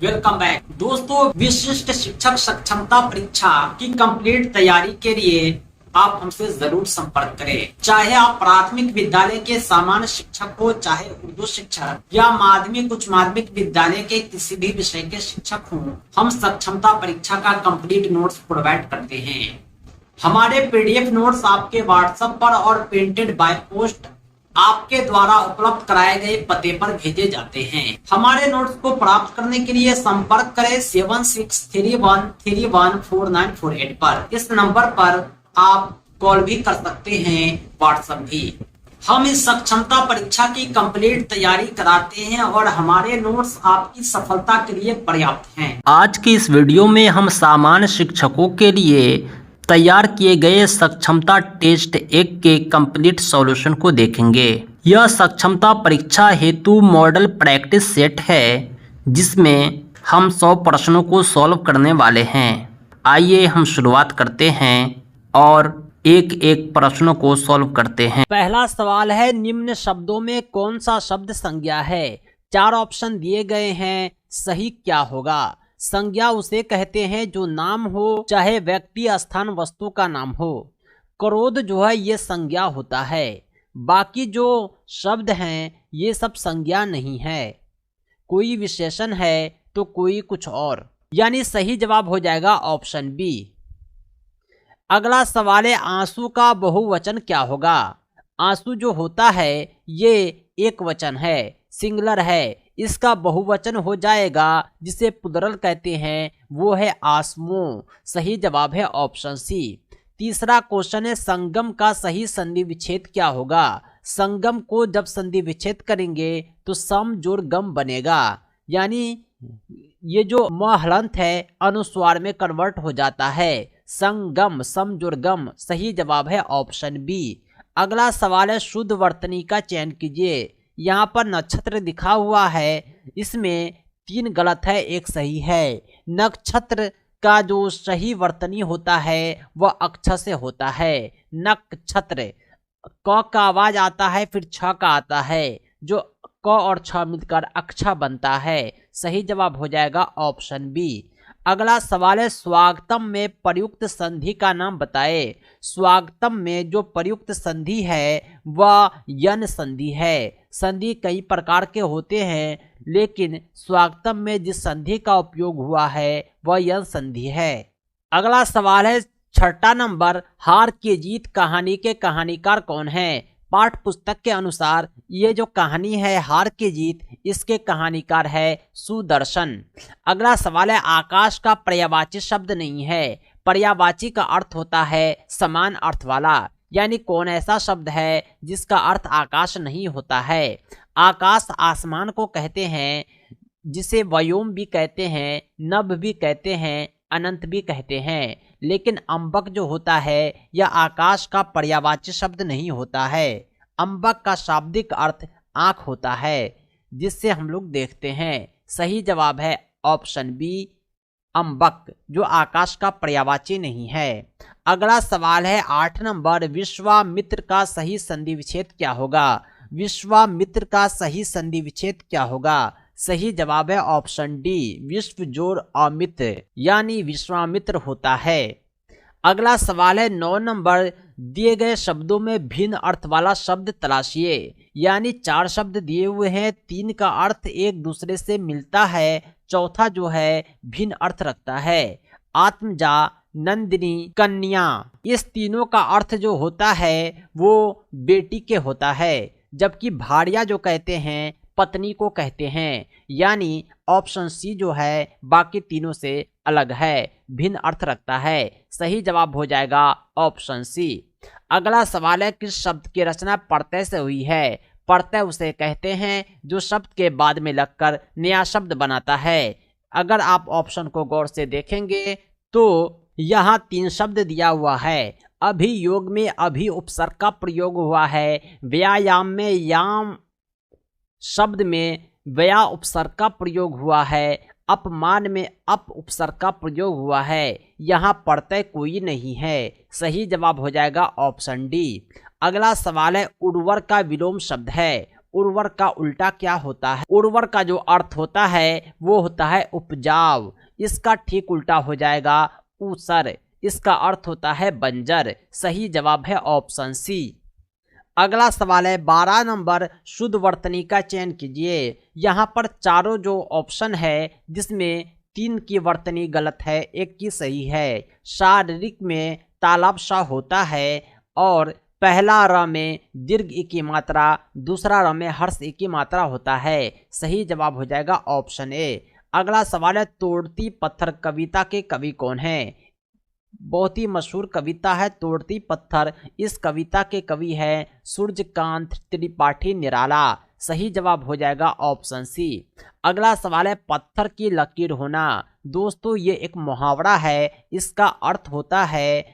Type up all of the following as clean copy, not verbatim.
Welcome back दोस्तों। विशिष्ट शिक्षक सक्षमता परीक्षा की कंप्लीट तैयारी के लिए आप हमसे जरूर संपर्क करें। चाहे आप प्राथमिक विद्यालय के सामान्य शिक्षक हो, चाहे उर्दू शिक्षक या माध्यमिक उच्च माध्यमिक विद्यालय के किसी भी विषय के शिक्षक हो, हम सक्षमता परीक्षा का कंप्लीट नोट्स प्रोवाइड करते हैं। हमारे पीडीएफ नोट्स आपके व्हाट्सएप पर और प्रिंटेड बाय पोस्ट आपके द्वारा उपलब्ध कराए गए पते पर भेजे जाते हैं। हमारे नोट्स को प्राप्त करने के लिए संपर्क करें 7631314948 पर। इस नंबर पर आप कॉल भी कर सकते हैं, व्हाट्सएप भी। हम इस सक्षमता परीक्षा की कंप्लीट तैयारी कराते हैं और हमारे नोट्स आपकी सफलता के लिए पर्याप्त हैं। आज की इस वीडियो में हम सामान्य शिक्षकों के लिए तैयार किए गए सक्षमता टेस्ट 1 के कंप्लीट सॉल्यूशन को देखेंगे। यह सक्षमता परीक्षा हेतु मॉडल प्रैक्टिस सेट है जिसमें हम 100 प्रश्नों को सॉल्व करने वाले हैं। आइए हम शुरुआत करते हैं और एक एक प्रश्नों को सॉल्व करते हैं। पहला सवाल है, निम्न शब्दों में कौन सा शब्द संज्ञा है? 4 ऑप्शन दिए गए हैं, सही क्या होगा? संज्ञा उसे कहते हैं जो नाम हो, चाहे व्यक्ति, स्थान, वस्तु का नाम हो। क्रोध जो है ये संज्ञा होता है। बाकी जो शब्द हैं ये सब संज्ञा नहीं है। कोई विशेषण है तो कोई कुछ और, यानी सही जवाब हो जाएगा ऑप्शन बी। अगला सवाल है, आंसू का बहुवचन क्या होगा? आंसू जो होता है ये एक वचन है, सिंगुलर है। इसका बहुवचन हो जाएगा जिसे प्लुरल कहते हैं, वो है आंसुओं। सही जवाब है ऑप्शन सी। तीसरा क्वेश्चन है, संगम का सही संधि विच्छेद क्या होगा? संगम को जब संधि विच्छेद करेंगे तो सम जोड़ गम बनेगा, यानी ये जो म हलंत है अनुस्वार में कन्वर्ट हो जाता है। संगम, सम जोड़ गम। सही जवाब है ऑप्शन बी। अगला सवाल है, शुद्ध वर्तनी का चयन कीजिए। यहाँ पर नक्षत्र दिखा हुआ है, इसमें 3 गलत है, 1 सही है। नक्षत्र का जो सही वर्तनी होता है वह अक्ष से होता है। नक्षत्र, क का आवाज आता है फिर छ का आता है, जो क और छ मिलकर अक्षा बनता है। सही जवाब हो जाएगा ऑप्शन बी। अगला सवाल है, स्वागतम में प्रयुक्त संधि का नाम बताए। स्वागतम में जो प्रयुक्त संधि है वह यन संधि है। संधि कई प्रकार के होते हैं, लेकिन स्वागतम में जिस संधि का उपयोग हुआ है वह यन संधि है। अगला सवाल है, 6ठा नंबर, हार की जीत कहानी के कहानीकार कौन है? पाठ पुस्तक के अनुसार ये जो कहानी है हार की जीत, इसके कहानीकार है सुदर्शन। अगला सवाल है, आकाश का पर्यायवाची शब्द नहीं है। पर्यायवाची का अर्थ होता है समान अर्थ वाला, यानी कौन ऐसा शब्द है जिसका अर्थ आकाश नहीं होता है? आकाश आसमान को कहते हैं, जिसे व्योम भी कहते हैं, नभ भी कहते हैं, अनंत भी कहते हैं। लेकिन अंबक जो होता है यह आकाश का पर्यायवाची शब्द नहीं होता है। अंबक का शाब्दिक अर्थ आँख होता है, जिससे हम लोग देखते हैं। सही जवाब है ऑप्शन बी, अंबक, जो आकाश का पर्यायवाची नहीं है। अगला सवाल है 8 नंबर, विश्वामित्र का सही संधि विच्छेद क्या होगा? विश्वामित्र का सही संधि विच्छेद क्या होगा? सही जवाब है ऑप्शन डी, विश्व जोड़ अमित्र, यानी विश्वामित्र होता है। अगला सवाल है 9 नंबर, दिए गए शब्दों में भिन्न अर्थ वाला शब्द तलाशिए। यानी 4 शब्द दिए हुए हैं, 3 का अर्थ एक दूसरे से मिलता है, चौथा जो है भिन्न अर्थ रखता है। आत्मजा, नंदिनी, कन्या, इस तीनों का अर्थ जो होता है वो बेटी के होता है, जबकि भार्या जो कहते हैं पत्नी को कहते हैं। यानी ऑप्शन सी जो है बाकी तीनों से अलग है, भिन्न अर्थ रखता है। सही जवाब हो जाएगा ऑप्शन सी। अगला सवाल है, किस शब्द की रचना प्रत्यय से हुई है? प्रत्यय उसे कहते हैं जो शब्द के बाद में लगकर नया शब्द बनाता है। अगर आप ऑप्शन को गौर से देखेंगे तो यहाँ 3 शब्द दिया हुआ है। अभियोग में अभि उपसर्ग का प्रयोग हुआ है। व्यायाम में याम शब्द में व्या उपसर्ग का प्रयोग हुआ है। अपमान में अप उपसर्ग का प्रयोग हुआ है। यहाँ प्रत्यय कोई नहीं है। सही जवाब हो जाएगा ऑप्शन डी। अगला सवाल है, उर्वर का विलोम शब्द है। उर्वर का उल्टा क्या होता है? उर्वर का जो अर्थ होता है वो होता है उपजाऊ। इसका ठीक उल्टा हो जाएगा ऊसर। इसका अर्थ होता है बंजर। सही जवाब है ऑप्शन सी। अगला सवाल है 12 नंबर, शुद्ध वर्तनी का चयन कीजिए। यहाँ पर चारों जो ऑप्शन है जिसमें 3 की वर्तनी गलत है, 1 की सही है। शारीरिक में तालाब सा होता है और पहला र में दीर्घ ई की मात्रा, दूसरा र में हर्ष ई की मात्रा होता है। सही जवाब हो जाएगा ऑप्शन ए। अगला सवाल है तोड़ती पत्थर कविता के कवि कौन है? बहुत ही मशहूर कविता है तोड़ती पत्थर। इस कविता के कवि है सूर्यकांत त्रिपाठी निराला। सही जवाब हो जाएगा ऑप्शन सी। अगला सवाल है पत्थर की लकीर होना। दोस्तों ये एक मुहावरा है, इसका अर्थ होता है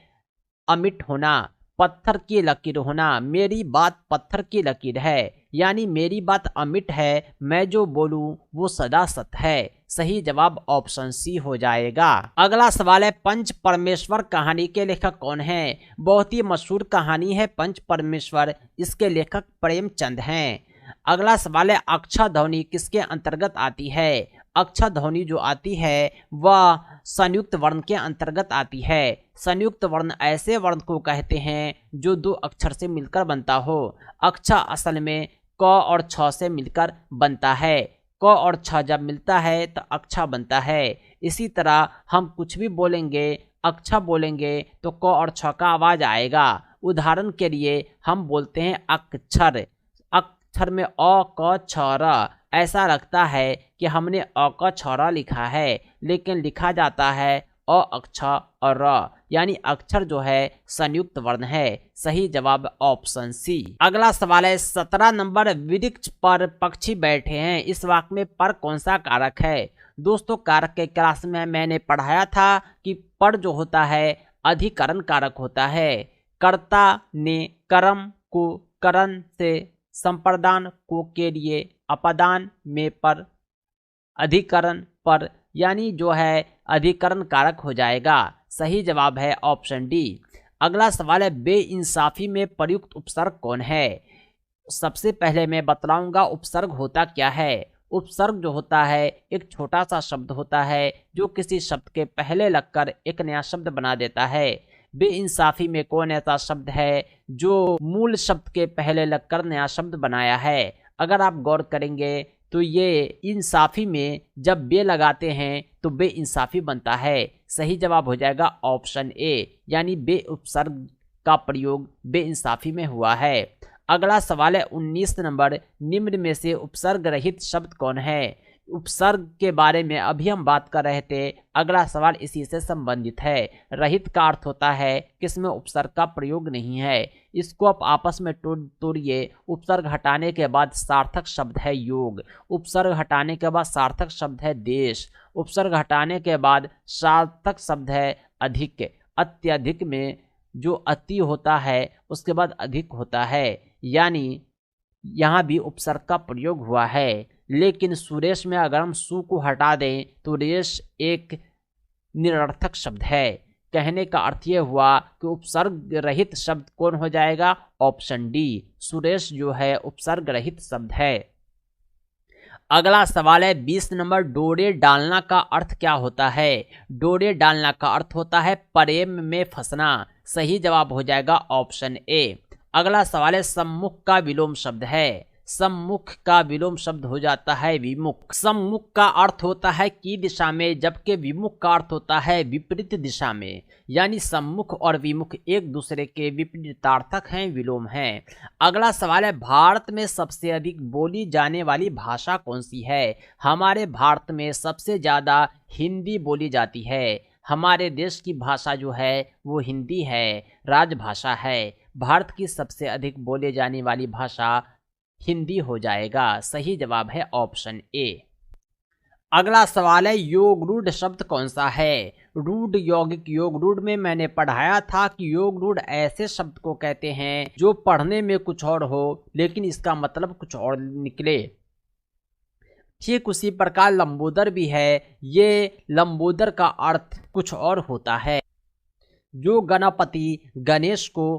अमिट होना। पत्थर की लकीर होना, मेरी बात पत्थर की लकीर है, यानी मेरी बात अमिट है, मैं जो बोलूं वो सदा सत्य है। सही जवाब ऑप्शन सी हो जाएगा। अगला सवाल है पंच परमेश्वर कहानी के लेखक कौन है? बहुत ही मशहूर कहानी है पंच परमेश्वर, इसके लेखक प्रेमचंद हैं। अगला सवाल है अक्षा ध्वनि किसके अंतर्गत आती है? अक्षा ध्वनि जो आती है वह संयुक्त वर्ण के अंतर्गत आती है। संयुक्त वर्ण ऐसे वर्ण को कहते हैं जो 2 अक्षर से मिलकर बनता हो। अक्षा असल में क और छ से मिलकर बनता है। क और छ जब मिलता है तो अक्षा बनता है। इसी तरह हम कुछ भी बोलेंगे, अक्षा बोलेंगे तो क और छ का आवाज आएगा। उदाहरण के लिए हम बोलते हैं अक्षर। अक्षर में अ क छ र, ऐसा लगता है कि हमने अ क छ र लिखा है, लेकिन लिखा जाता है अ अक्षर और र, यानी अक्षर जो है संयुक्त वर्ण है। सही जवाब ऑप्शन सी। अगला सवाल है 17 नंबर, वृक्ष पर पक्षी बैठे हैं, इस वाक्य में पर कौन सा कारक है? दोस्तों कारक के क्लास में मैंने पढ़ाया था कि पर जो होता है अधिकरण कारक होता है। कर्ता ने कर्म को करण से, संप्रदान को के लिए, अपदान में पर, अधिकरण पर, यानी जो है अधिकरण कारक हो जाएगा। सही जवाब है ऑप्शन डी। अगला सवाल है बेइंसाफी में प्रयुक्त उपसर्ग कौन है? सबसे पहले मैं बतलाऊंगा उपसर्ग होता क्या है। उपसर्ग जो होता है एक छोटा सा शब्द होता है जो किसी शब्द के पहले लगकर एक नया शब्द बना देता है। बेइंसाफी में कौन ऐसा शब्द है जो मूल शब्द के पहले लगकर नया शब्द बनाया है? अगर आप गौर करेंगे तो ये इंसाफी में जब बे लगाते हैं तो बेइंसाफी बनता है। सही जवाब हो जाएगा ऑप्शन ए, यानी बे उपसर्ग का प्रयोग बेइंसाफी में हुआ है। अगला सवाल है 19 नंबर, निम्न में से उपसर्ग रहित शब्द कौन है? उपसर्ग के बारे में अभी हम बात कर रहे थे, अगला सवाल इसी से संबंधित है। रहित का अर्थ होता है किसमें उपसर्ग का प्रयोग नहीं है। इसको आप आपस में तोड़िए। उपसर्ग हटाने के बाद सार्थक शब्द है योग। उपसर्ग हटाने के बाद सार्थक शब्द है देश। उपसर्ग हटाने के बाद सार्थक शब्द है अधिक। अत्यधिक में जो अति होता है उसके बाद अधिक होता है, यानी यहाँ भी उपसर्ग का प्रयोग हुआ है। लेकिन सुरेश में अगर हम सु को हटा दें तो रेश एक निरर्थक शब्द है। कहने का अर्थ यह हुआ कि उपसर्ग रहित शब्द कौन हो जाएगा? ऑप्शन डी, सुरेश जो है उपसर्ग रहित शब्द है। अगला सवाल है 20 नंबर, डोरे डालना का अर्थ क्या होता है? डोरे डालना का अर्थ होता है प्रेम में फंसना। सही जवाब हो जाएगा ऑप्शन ए। अगला सवाल है सम्मुख का विलोम शब्द है। सम्मुख का विलोम शब्द हो जाता है विमुख। सम्मुख का अर्थ होता है की दिशा में, जबकि विमुख का अर्थ होता है विपरीत दिशा में, यानी सम्मुख और विमुख एक दूसरे के विपरीतार्थक हैं, विलोम हैं। अगला सवाल है भारत में सबसे अधिक बोली जाने वाली भाषा कौन सी है? हमारे भारत में सबसे ज़्यादा हिंदी बोली जाती है। हमारे देश की भाषा जो है वो हिंदी है, राजभाषा है। भारत की सबसे अधिक बोले जाने वाली भाषा हिंदी हो जाएगा। सही जवाब है ऑप्शन ए। अगला सवाल है योग रूढ़ शब्द कौन सा है? रूढ़ यौगिक योग रूढ़ में मैंने पढ़ाया था कि योग रूढ़ ऐसे शब्द को कहते हैं जो पढ़ने में कुछ और हो लेकिन इसका मतलब कुछ और निकले। ठीक उसी प्रकार लंबोदर भी है। ये लंबोदर का अर्थ कुछ और होता है। जो गणपति गणेश को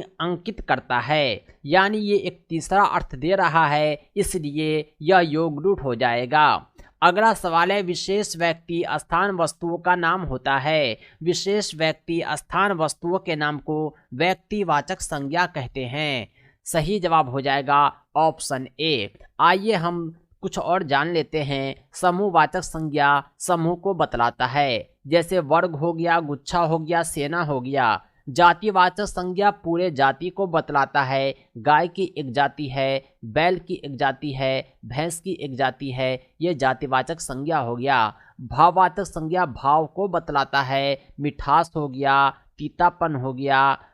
अंकित करता है, यानी ये एक तीसरा अर्थ दे रहा है, इसलिए यह योग रूढ़ हो जाएगा। अगला सवाल है, विशेष व्यक्ति स्थान वस्तुओं का नाम होता है। विशेष व्यक्ति स्थान वस्तुओं के नाम को व्यक्तिवाचक संज्ञा कहते हैं। सही जवाब हो जाएगा ऑप्शन ए। आइए हम कुछ और जान लेते हैं। समूहवाचक संज्ञा समूह को बतलाता है, जैसे वर्ग हो गया, गुच्छा हो गया, सेना हो गया। जातिवाचक संज्ञा पूरे जाति को बतलाता है। गाय की एक जाति है, बैल की एक जाति है, भैंस की एक जाति है, ये जातिवाचक संज्ञा हो गया। भाववाचक संज्ञा भाव को बतलाता है। मिठास हो गया, तीतापन हो गया,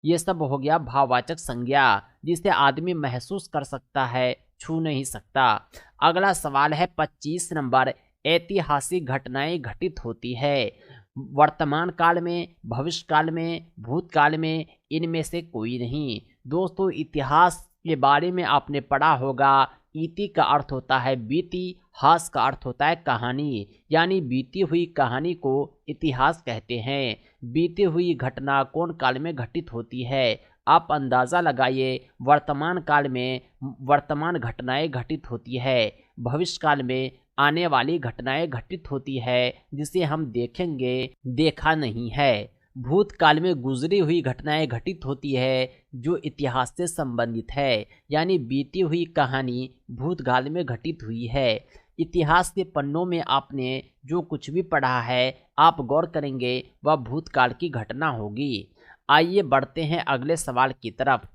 ये सब हो गया भाववाचक संज्ञा, जिसे आदमी महसूस कर सकता है, छू नहीं सकता। अगला सवाल है 25 नंबर, ऐतिहासिक घटनाएं घटित होती है वर्तमान काल में, भविष्य काल में, भूतकाल में, इनमें से कोई नहीं। दोस्तों, इतिहास के बारे में आपने पढ़ा होगा। इति का अर्थ होता है बीती, हास का अर्थ होता है कहानी, यानी बीती हुई कहानी को इतिहास कहते हैं। बीती हुई घटना कौन काल में घटित होती है? आप अंदाज़ा लगाइए। वर्तमान काल में वर्तमान घटनाएं घटित होती है, भविष्य काल में आने वाली घटनाएं घटित होती है, जिसे हम देखेंगे, देखा नहीं है। भूतकाल में गुजरी हुई घटनाएं घटित होती है, जो इतिहास से संबंधित है, यानी बीती हुई कहानी भूतकाल में घटित हुई है। इतिहास के पन्नों में आपने जो कुछ भी पढ़ा है, आप गौर करेंगे वह भूतकाल की घटना होगी। आइए बढ़ते हैं अगले सवाल की तरफ।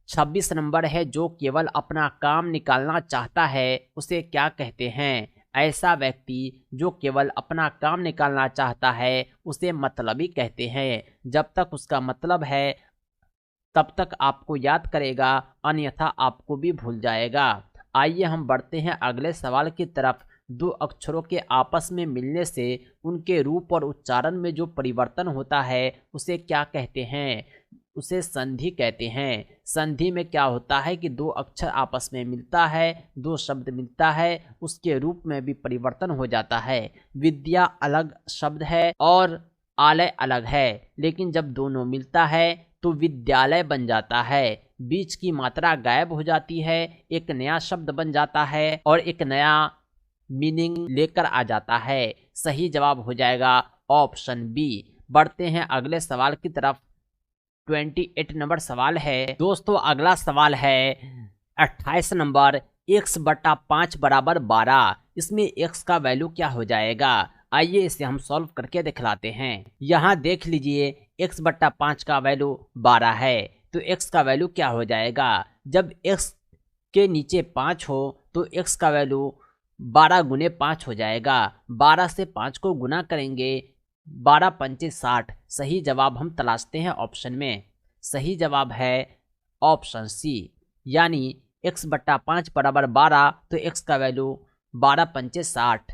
26 नंबर है, जो केवल अपना काम निकालना चाहता है उसे क्या कहते हैं? ऐसा व्यक्ति जो केवल अपना काम निकालना चाहता है उसे मतलबी कहते हैं। जब तक उसका मतलब है तब तक आपको याद करेगा, अन्यथा आपको भी भूल जाएगा। आइए हम बढ़ते हैं अगले सवाल की तरफ। दो अक्षरों के आपस में मिलने से उनके रूप और उच्चारण में जो परिवर्तन होता है उसे क्या कहते हैं? उसे संधि कहते हैं। संधि में क्या होता है कि दो अक्षर आपस में मिलता है, दो शब्द मिलता है, उसके रूप में भी परिवर्तन हो जाता है। विद्या अलग शब्द है और आलय अलग है, लेकिन जब दोनों मिलता है तो विद्यालय बन जाता है। बीच की मात्रा गायब हो जाती है, एक नया शब्द बन जाता है और एक नया मीनिंग लेकर आ जाता है। सही जवाब हो जाएगा ऑप्शन बी। बढ़ते हैं अगले सवाल की तरफ। 28 नंबर सवाल है। दोस्तों, अगला सवाल है 28 नंबर, x/5 बराबर 12। इसमें x का वैल्यू क्या हो जाएगा? आइए इसे हम सॉल्व करके दिखलाते हैं। यहाँ देख लीजिए, x/5 का वैल्यू 12 है, तो x का वैल्यू क्या हो जाएगा? जब x के नीचे 5 हो तो x का वैल्यू 12 गुने 5 हो जाएगा। 12 से 5 को गुना करेंगे, 12 पंचे 60। सही जवाब हम तलाशते हैं ऑप्शन में। सही जवाब है ऑप्शन सी, यानी x/5 बराबर 12, तो x का वैल्यू 12 पंचे 60।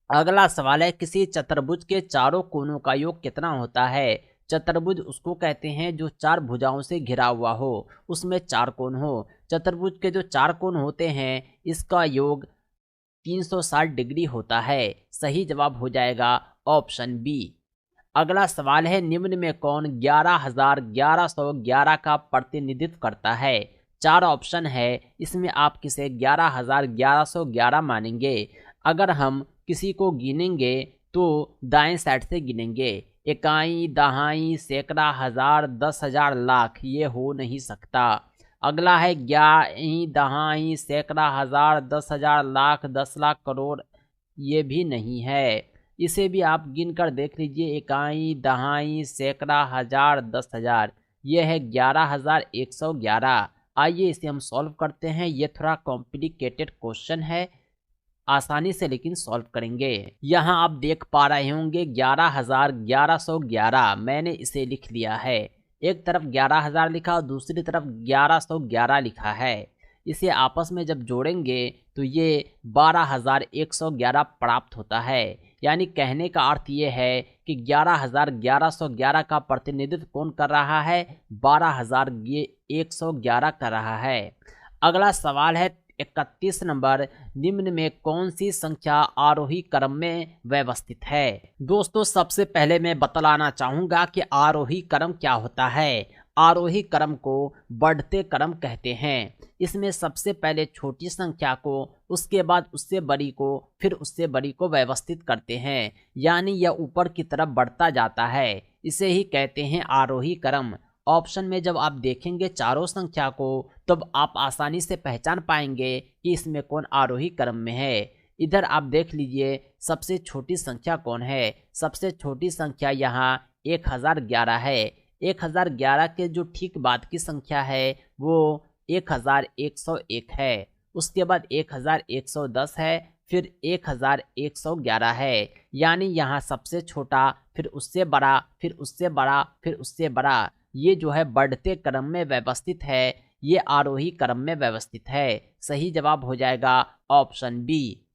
अगला सवाल है, किसी चतुर्भुज के चारों कोनों का योग कितना होता है? चतुर्भुज उसको कहते हैं जो 4 भुजाओं से घिरा हुआ हो, उसमें 4 कोण हो। चतुर्भुज के जो 4 कोण होते हैं, इसका योग 360 डिग्री होता है। सही जवाब हो जाएगा ऑप्शन बी। अगला सवाल है, निम्न में कौन 11,1111 का प्रतिनिधित्व करता है? 4 ऑप्शन है, इसमें आप किसे 11,1111 मानेंगे? अगर हम किसी को गिनेंगे तो दाएं साइड से गिनेंगे। इकाई, दहाई, सैकड़ा, हजार, 10,000, लाख, ये हो नहीं सकता। अगला है ग्याई, दहाई, सैकड़ा, हजार, 10,000, लाख, 10 लाख, करोड़, ये भी नहीं है। इसे भी आप गिन कर देख लीजिए। इकाई, दहाई, सैकड़ा, हजार, 10,000, ये है 11,111। आइए इसे हम सॉल्व करते हैं। ये थोड़ा कॉम्प्लिकेटेड क्वेश्चन है, आसानी से लेकिन सॉल्व करेंगे। यहाँ आप देख पा रहे होंगे 11,1111, मैंने इसे लिख लिया है। एक तरफ 11,000 लिखा और दूसरी तरफ 1111 लिखा है। इसे आपस में जब जोड़ेंगे तो ये 12,111 प्राप्त होता है। यानी कहने का अर्थ ये है कि 11,1111 का प्रतिनिधित्व कौन कर रहा है? 12,111 कर रहा है। अगला सवाल है 31 नंबर, निम्न में कौन सी संख्या आरोही क्रम में व्यवस्थित है? दोस्तों सबसे पहले मैं बतलाना चाहूंगा कि आरोही क्रम क्या होता है। आरोही क्रम को बढ़ते क्रम कहते हैं। इसमें सबसे पहले छोटी संख्या को, उसके बाद उससे बड़ी को, फिर उससे बड़ी को व्यवस्थित करते हैं, यानी यह ऊपर की तरफ बढ़ता जाता है। इसे ही कहते हैं आरोही क्रम। ऑप्शन में जब आप देखेंगे चारों संख्या को, तब आप आसानी से पहचान पाएंगे कि इसमें कौन आरोही क्रम में है। इधर आप देख लीजिए सबसे छोटी संख्या कौन है। सबसे छोटी संख्या यहाँ 1011 है। 1011 के जो ठीक बाद की संख्या है वो 1101 है। उसके बाद 1110 है, फिर 1111 है। यानी यहाँ सबसे छोटा, फिर उससे बड़ा, फिर उससे बड़ा, फिर उससे बड़ा, ये जो है बढ़ते क्रम में व्यवस्थित है। ये आरोही क्रम में व्यवस्थित है। सही जवाब हो जाएगा ऑप्शन बी।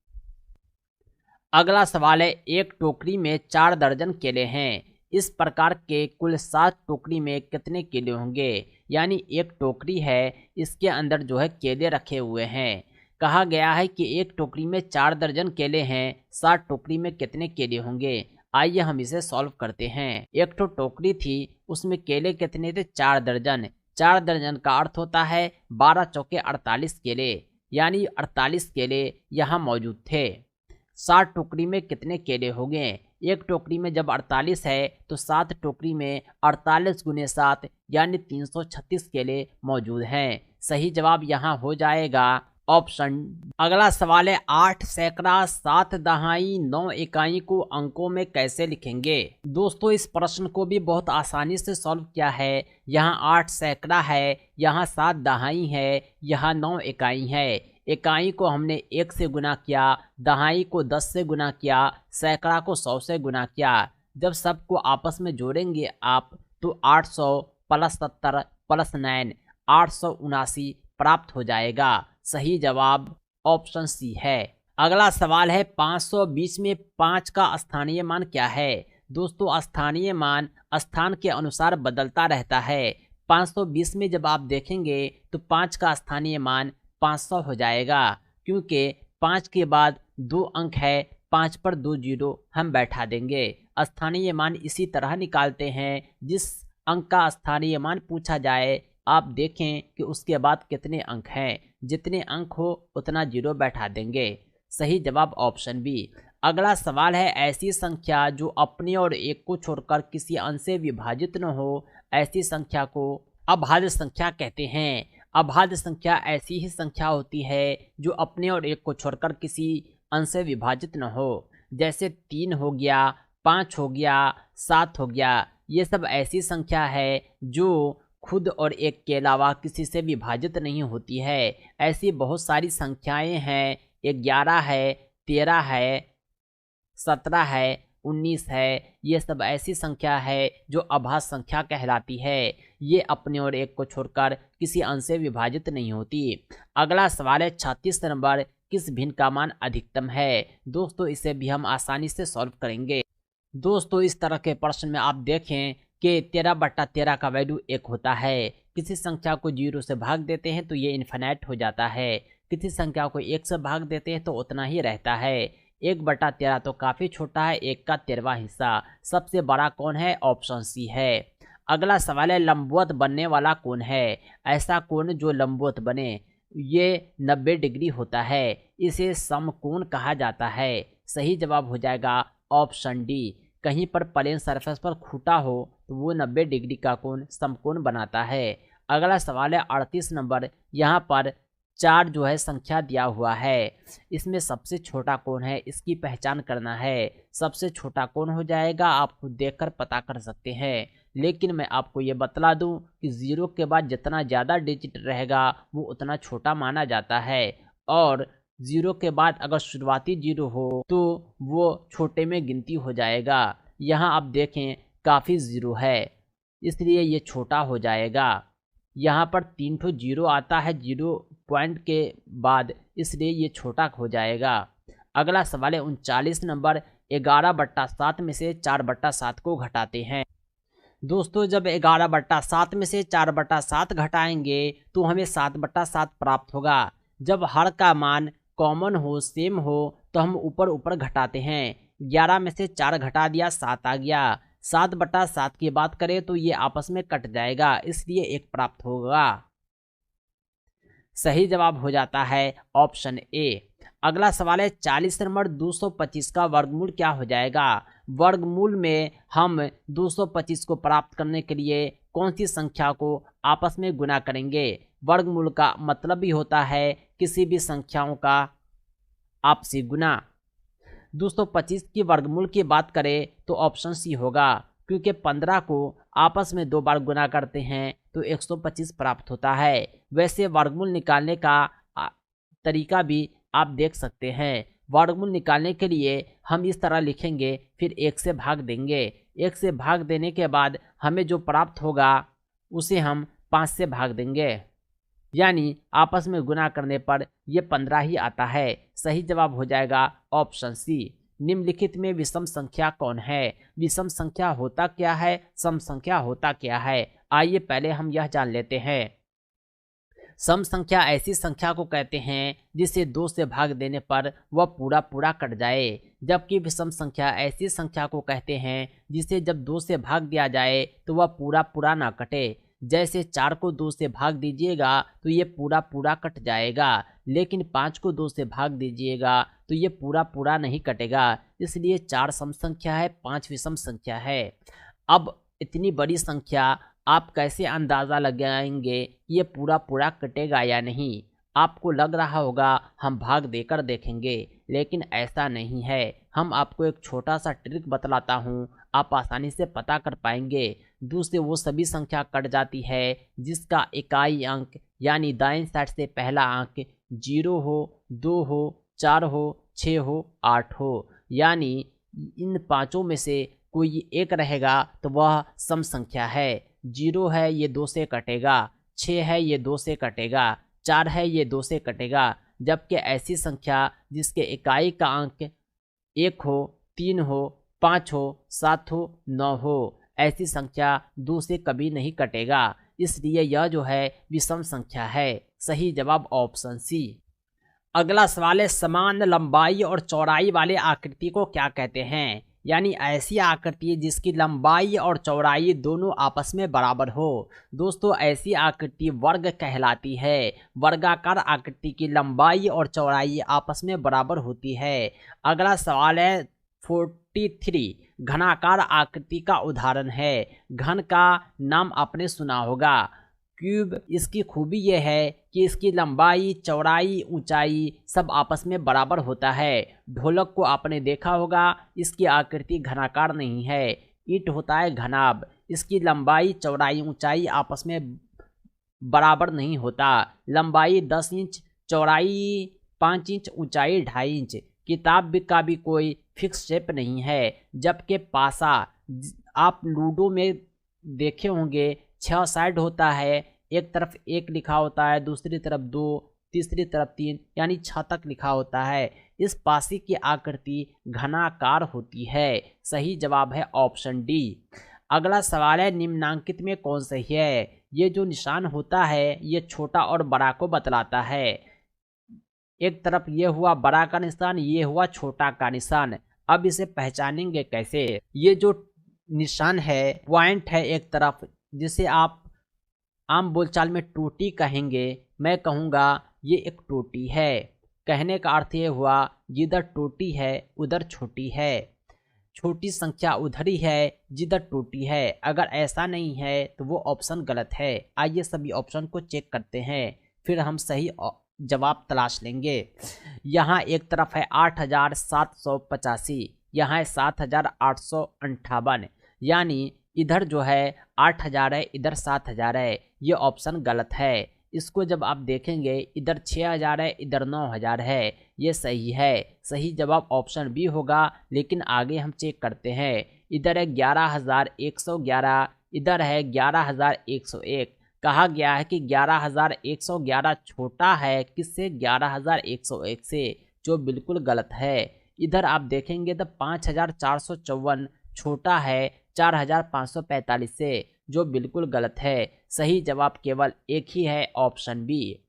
अगला सवाल है, एक टोकरी में 4 दर्जन केले हैं। इस प्रकार के कुल 7 टोकरी में कितने केले होंगे? यानी एक टोकरी है, इसके अंदर जो है केले रखे हुए हैं। कहा गया है कि एक टोकरी में 4 दर्जन केले हैं, 7 टोकरी में कितने केले होंगे? आइए हम इसे सॉल्व करते हैं। एक तो टोकरी थी, उसमें केले कितने थे? 4 दर्जन। 4 दर्जन का अर्थ होता है 12 चौके 48 केले, यानी 48 केले यहाँ मौजूद थे। 7 टोकरी में कितने केले हो गए? एक टोकरी में जब 48 है तो 7 टोकरी में 48 गुने 7 यानी 336 केले मौजूद हैं। सही जवाब यहाँ हो जाएगा ऑप्शन। अगला सवाल है, 8 सैकड़ा 7 दहाई 9 इकाई को अंकों में कैसे लिखेंगे? दोस्तों इस प्रश्न को भी बहुत आसानी से सॉल्व किया है। यहाँ 8 सैकड़ा है, यहाँ 7 दहाई है, यहाँ 9 इकाई है। इकाई को हमने 1 से गुना किया, दहाई को 10 से गुना किया, सैकड़ा को 100 से गुना किया। जब सबको आपस में जोड़ेंगे आप तो 800 प्लस 70 प्लस 9 879 प्राप्त हो जाएगा। सही जवाब ऑप्शन सी है। अगला सवाल है, 520 में 5 का स्थानीय मान क्या है? दोस्तों स्थानीय मान स्थान के अनुसार बदलता रहता है। 520 में जब आप देखेंगे तो 5 का स्थानीय मान 500 हो जाएगा, क्योंकि 5 के बाद 2 अंक है, 5 पर 2 जीरो हम बैठा देंगे। स्थानीय मान इसी तरह निकालते हैं, जिस अंक का स्थानीय मान पूछा जाए आप देखें कि उसके बाद कितने अंक हैं, जितने अंक हो उतना जीरो बैठा देंगे। सही जवाब ऑप्शन बी। अगला सवाल है, ऐसी संख्या जो अपने और एक को छोड़कर किसी अंश से विभाजित न हो, ऐसी संख्या को अभाज्य संख्या कहते हैं। अभाज्य संख्या ऐसी ही संख्या होती है जो अपने और एक को छोड़कर किसी अंश से विभाजित न हो। जैसे 3 हो गया, 5 हो गया, 7 हो गया। ये सब ऐसी संख्या है जो खुद और एक के अलावा किसी से विभाजित नहीं होती है। ऐसी बहुत सारी संख्याएं हैं, 11 है, 13 है, 17 है, 19 है। ये सब ऐसी संख्या है जो अभाज्य संख्या कहलाती है। ये अपने और एक को छोड़कर किसी अंश से विभाजित नहीं होती। अगला सवाल है, 36 नंबर, किस भिन्न का मान अधिकतम है? दोस्तों इसे भी हम आसानी से सॉल्व करेंगे। दोस्तों इस तरह के प्रश्न में आप देखें कि 13/13 का वैल्यू 1 होता है। किसी संख्या को 0 से भाग देते हैं तो ये इन्फिनाइट हो जाता है। किसी संख्या को 1 से भाग देते हैं तो उतना ही रहता है। 1/13 तो काफ़ी छोटा है, 1 का 13वां हिस्सा। सबसे बड़ा कौन है? ऑप्शन सी है। अगला सवाल है, लंबवत बनने वाला कौन है? ऐसा कोण जो लंबवत बने, ये 90 डिग्री होता है। इसे समकोण कहा जाता है। सही जवाब हो जाएगा ऑप्शन डी। कहीं पर प्लेन सरफेस पर खूंटा हो तो वो 90 डिग्री का कोण समकोण बनाता है। अगला सवाल है, 38 नंबर, यहाँ पर 4 जो है संख्या दिया हुआ है। इसमें सबसे छोटा कौन है, इसकी पहचान करना है। सबसे छोटा कौन हो जाएगा आप खुद देखकर पता कर सकते हैं, लेकिन मैं आपको ये बतला दूं कि 0 के बाद जितना ज़्यादा डिजिट रहेगा वो उतना छोटा माना जाता है, और 0 के बाद अगर शुरुआती 0 हो तो वो छोटे में गिनती हो जाएगा। यहाँ आप देखें काफ़ी 0 है, इसलिए ये छोटा हो जाएगा। यहाँ पर 3 ठो 0 आता है 0 पॉइंट के बाद, इसलिए ये छोटा हो जाएगा। अगला सवाल है 39 नंबर, 11/7 में से 4/7 को घटाते हैं। दोस्तों जब 11/7 में से 4/7 घटाएंगे तो हमें 7/7 प्राप्त होगा। जब हर का मान कॉमन हो, सेम हो, तो हम ऊपर ऊपर घटाते हैं। 11 में से 4 घटा दिया, 7 आ गया। 7/7 की बात करें तो ये आपस में कट जाएगा, इसलिए 1 प्राप्त होगा। सही जवाब हो जाता है ऑप्शन ए। अगला सवाल है 40 नंबर 225 का वर्गमूल क्या हो जाएगा। वर्गमूल में हम 225 को प्राप्त करने के लिए कौन सी संख्या को आपस में गुना करेंगे। वर्गमूल का मतलब भी होता है किसी भी संख्याओं का आपसी गुना। 225 की वर्गमूल की बात करें तो ऑप्शन सी होगा, क्योंकि 15 को आपस में 2 बार गुना करते हैं तो 125 प्राप्त होता है। वैसे वर्गमूल निकालने का तरीका भी आप देख सकते हैं। वर्गमूल निकालने के लिए हम इस तरह लिखेंगे, फिर 1 से भाग देंगे। 1 से भाग देने के बाद हमें जो प्राप्त होगा उसे हम 5 से भाग देंगे, यानी आपस में गुना करने पर यह 15 ही आता है। सही जवाब हो जाएगा ऑप्शन सी। निम्नलिखित में विषम संख्या कौन है। विषम संख्या होता क्या है, सम संख्या होता क्या है, आइए पहले हम यह जान लेते हैं। सम संख्या ऐसी संख्या को कहते हैं जिसे 2 से भाग देने पर वह पूरा पूरा कट जाए, जबकि विषम संख्या ऐसी संख्या को कहते हैं जिसे जब 2 से भाग दिया जाए तो वह पूरा पूरा ना कटे। जैसे 4 को 2 से भाग दीजिएगा तो ये पूरा पूरा कट जाएगा, लेकिन 5 को 2 से भाग दीजिएगा तो ये पूरा पूरा नहीं कटेगा। इसलिए 4 सम संख्या है, 5 विषम संख्या है। अब इतनी बड़ी संख्या आप कैसे अंदाज़ा लगाएंगे कि ये पूरा पूरा कटेगा या नहीं। आपको लग रहा होगा हम भाग देकर देखेंगे, लेकिन ऐसा नहीं है। हम आपको एक छोटा सा ट्रिक बतलाता हूँ, आप आसानी से पता कर पाएंगे। 2 से वो सभी संख्या कट जाती है जिसका इकाई अंक यानी दाईं साइड से पहला अंक 0 हो, 2 हो, 4 हो, 6 हो, 8 हो, यानी इन पांचों में से कोई एक रहेगा तो वह सम संख्या है। 0 है ये 2 से कटेगा, 6 है ये 2 से कटेगा, 4 है ये 2 से कटेगा। जबकि ऐसी संख्या जिसके इकाई का अंक 1 हो, 3 हो, 5 हो, 7 हो, 9 हो, ऐसी संख्या 2 से कभी नहीं कटेगा। इसलिए यह जो है विषम संख्या है। सही जवाब ऑप्शन सी। अगला सवाल है समान लंबाई और चौड़ाई वाले आकृति को क्या कहते हैं। यानी ऐसी आकृति जिसकी लंबाई और चौड़ाई दोनों आपस में बराबर हो। दोस्तों ऐसी आकृति वर्ग कहलाती है। वर्गाकार आकृति की लंबाई और चौड़ाई आपस में बराबर होती है। अगला सवाल है 43 घनाकार आकृति का उदाहरण है। घन का नाम आपने सुना होगा, क्यूब। इसकी खूबी यह है कि इसकी लंबाई, चौड़ाई, ऊंचाई सब आपस में बराबर होता है। ढोलक को आपने देखा होगा, इसकी आकृति घनाकार नहीं है। ईंट होता है घनाभ, इसकी लंबाई, चौड़ाई, ऊंचाई आपस में बराबर नहीं होता। लंबाई 10 इंच, चौड़ाई 5 इंच, ऊंचाई 2.5 इंच। किताब का भी कोई फिक्स शेप नहीं है। जबकि पासा आप लूडो में देखे होंगे, 6 साइड होता है, एक तरफ 1 लिखा होता है, दूसरी तरफ 2, तीसरी तरफ 3, यानी 6 तक लिखा होता है। इस पासी की आकृति घनाकार होती है। सही जवाब है ऑप्शन डी। अगला सवाल है निम्नांकित में कौन सही है। ये जो निशान होता है ये छोटा और बड़ा को बतलाता है। एक तरफ ये हुआ बड़ा का निशान, ये हुआ छोटा का निशान। अब इसे पहचानेंगे कैसे। ये जो निशान है पॉइंट है एक तरफ, जिसे आप आम बोलचाल में टोटी कहेंगे, मैं कहूँगा ये एक टोटी है। कहने का अर्थ ये हुआ जिधर टोटी है उधर छोटी है, छोटी संख्या उधर ही है जिधर टोटी है। अगर ऐसा नहीं है तो वो ऑप्शन गलत है। आइए सभी ऑप्शन को चेक करते हैं, फिर हम सही जवाब तलाश लेंगे। यहाँ एक तरफ है 8785, यहाँ है 7858, यानी इधर जो है 8000 है, इधर 7000 है। ये ऑप्शन गलत है। इसको जब आप देखेंगे इधर 6000 है, इधर 9000 है। ये सही है। सही जवाब ऑप्शन बी होगा, लेकिन आगे हम चेक करते हैं। इधर है 11111, इधर है 11101। कहा गया है कि 11111 छोटा है किससे, 11101 से, जो बिल्कुल गलत है। इधर आप देखेंगे तो 5454 छोटा है 4545 से, जो बिल्कुल गलत है। सही जवाब केवल एक ही है, ऑप्शन बी।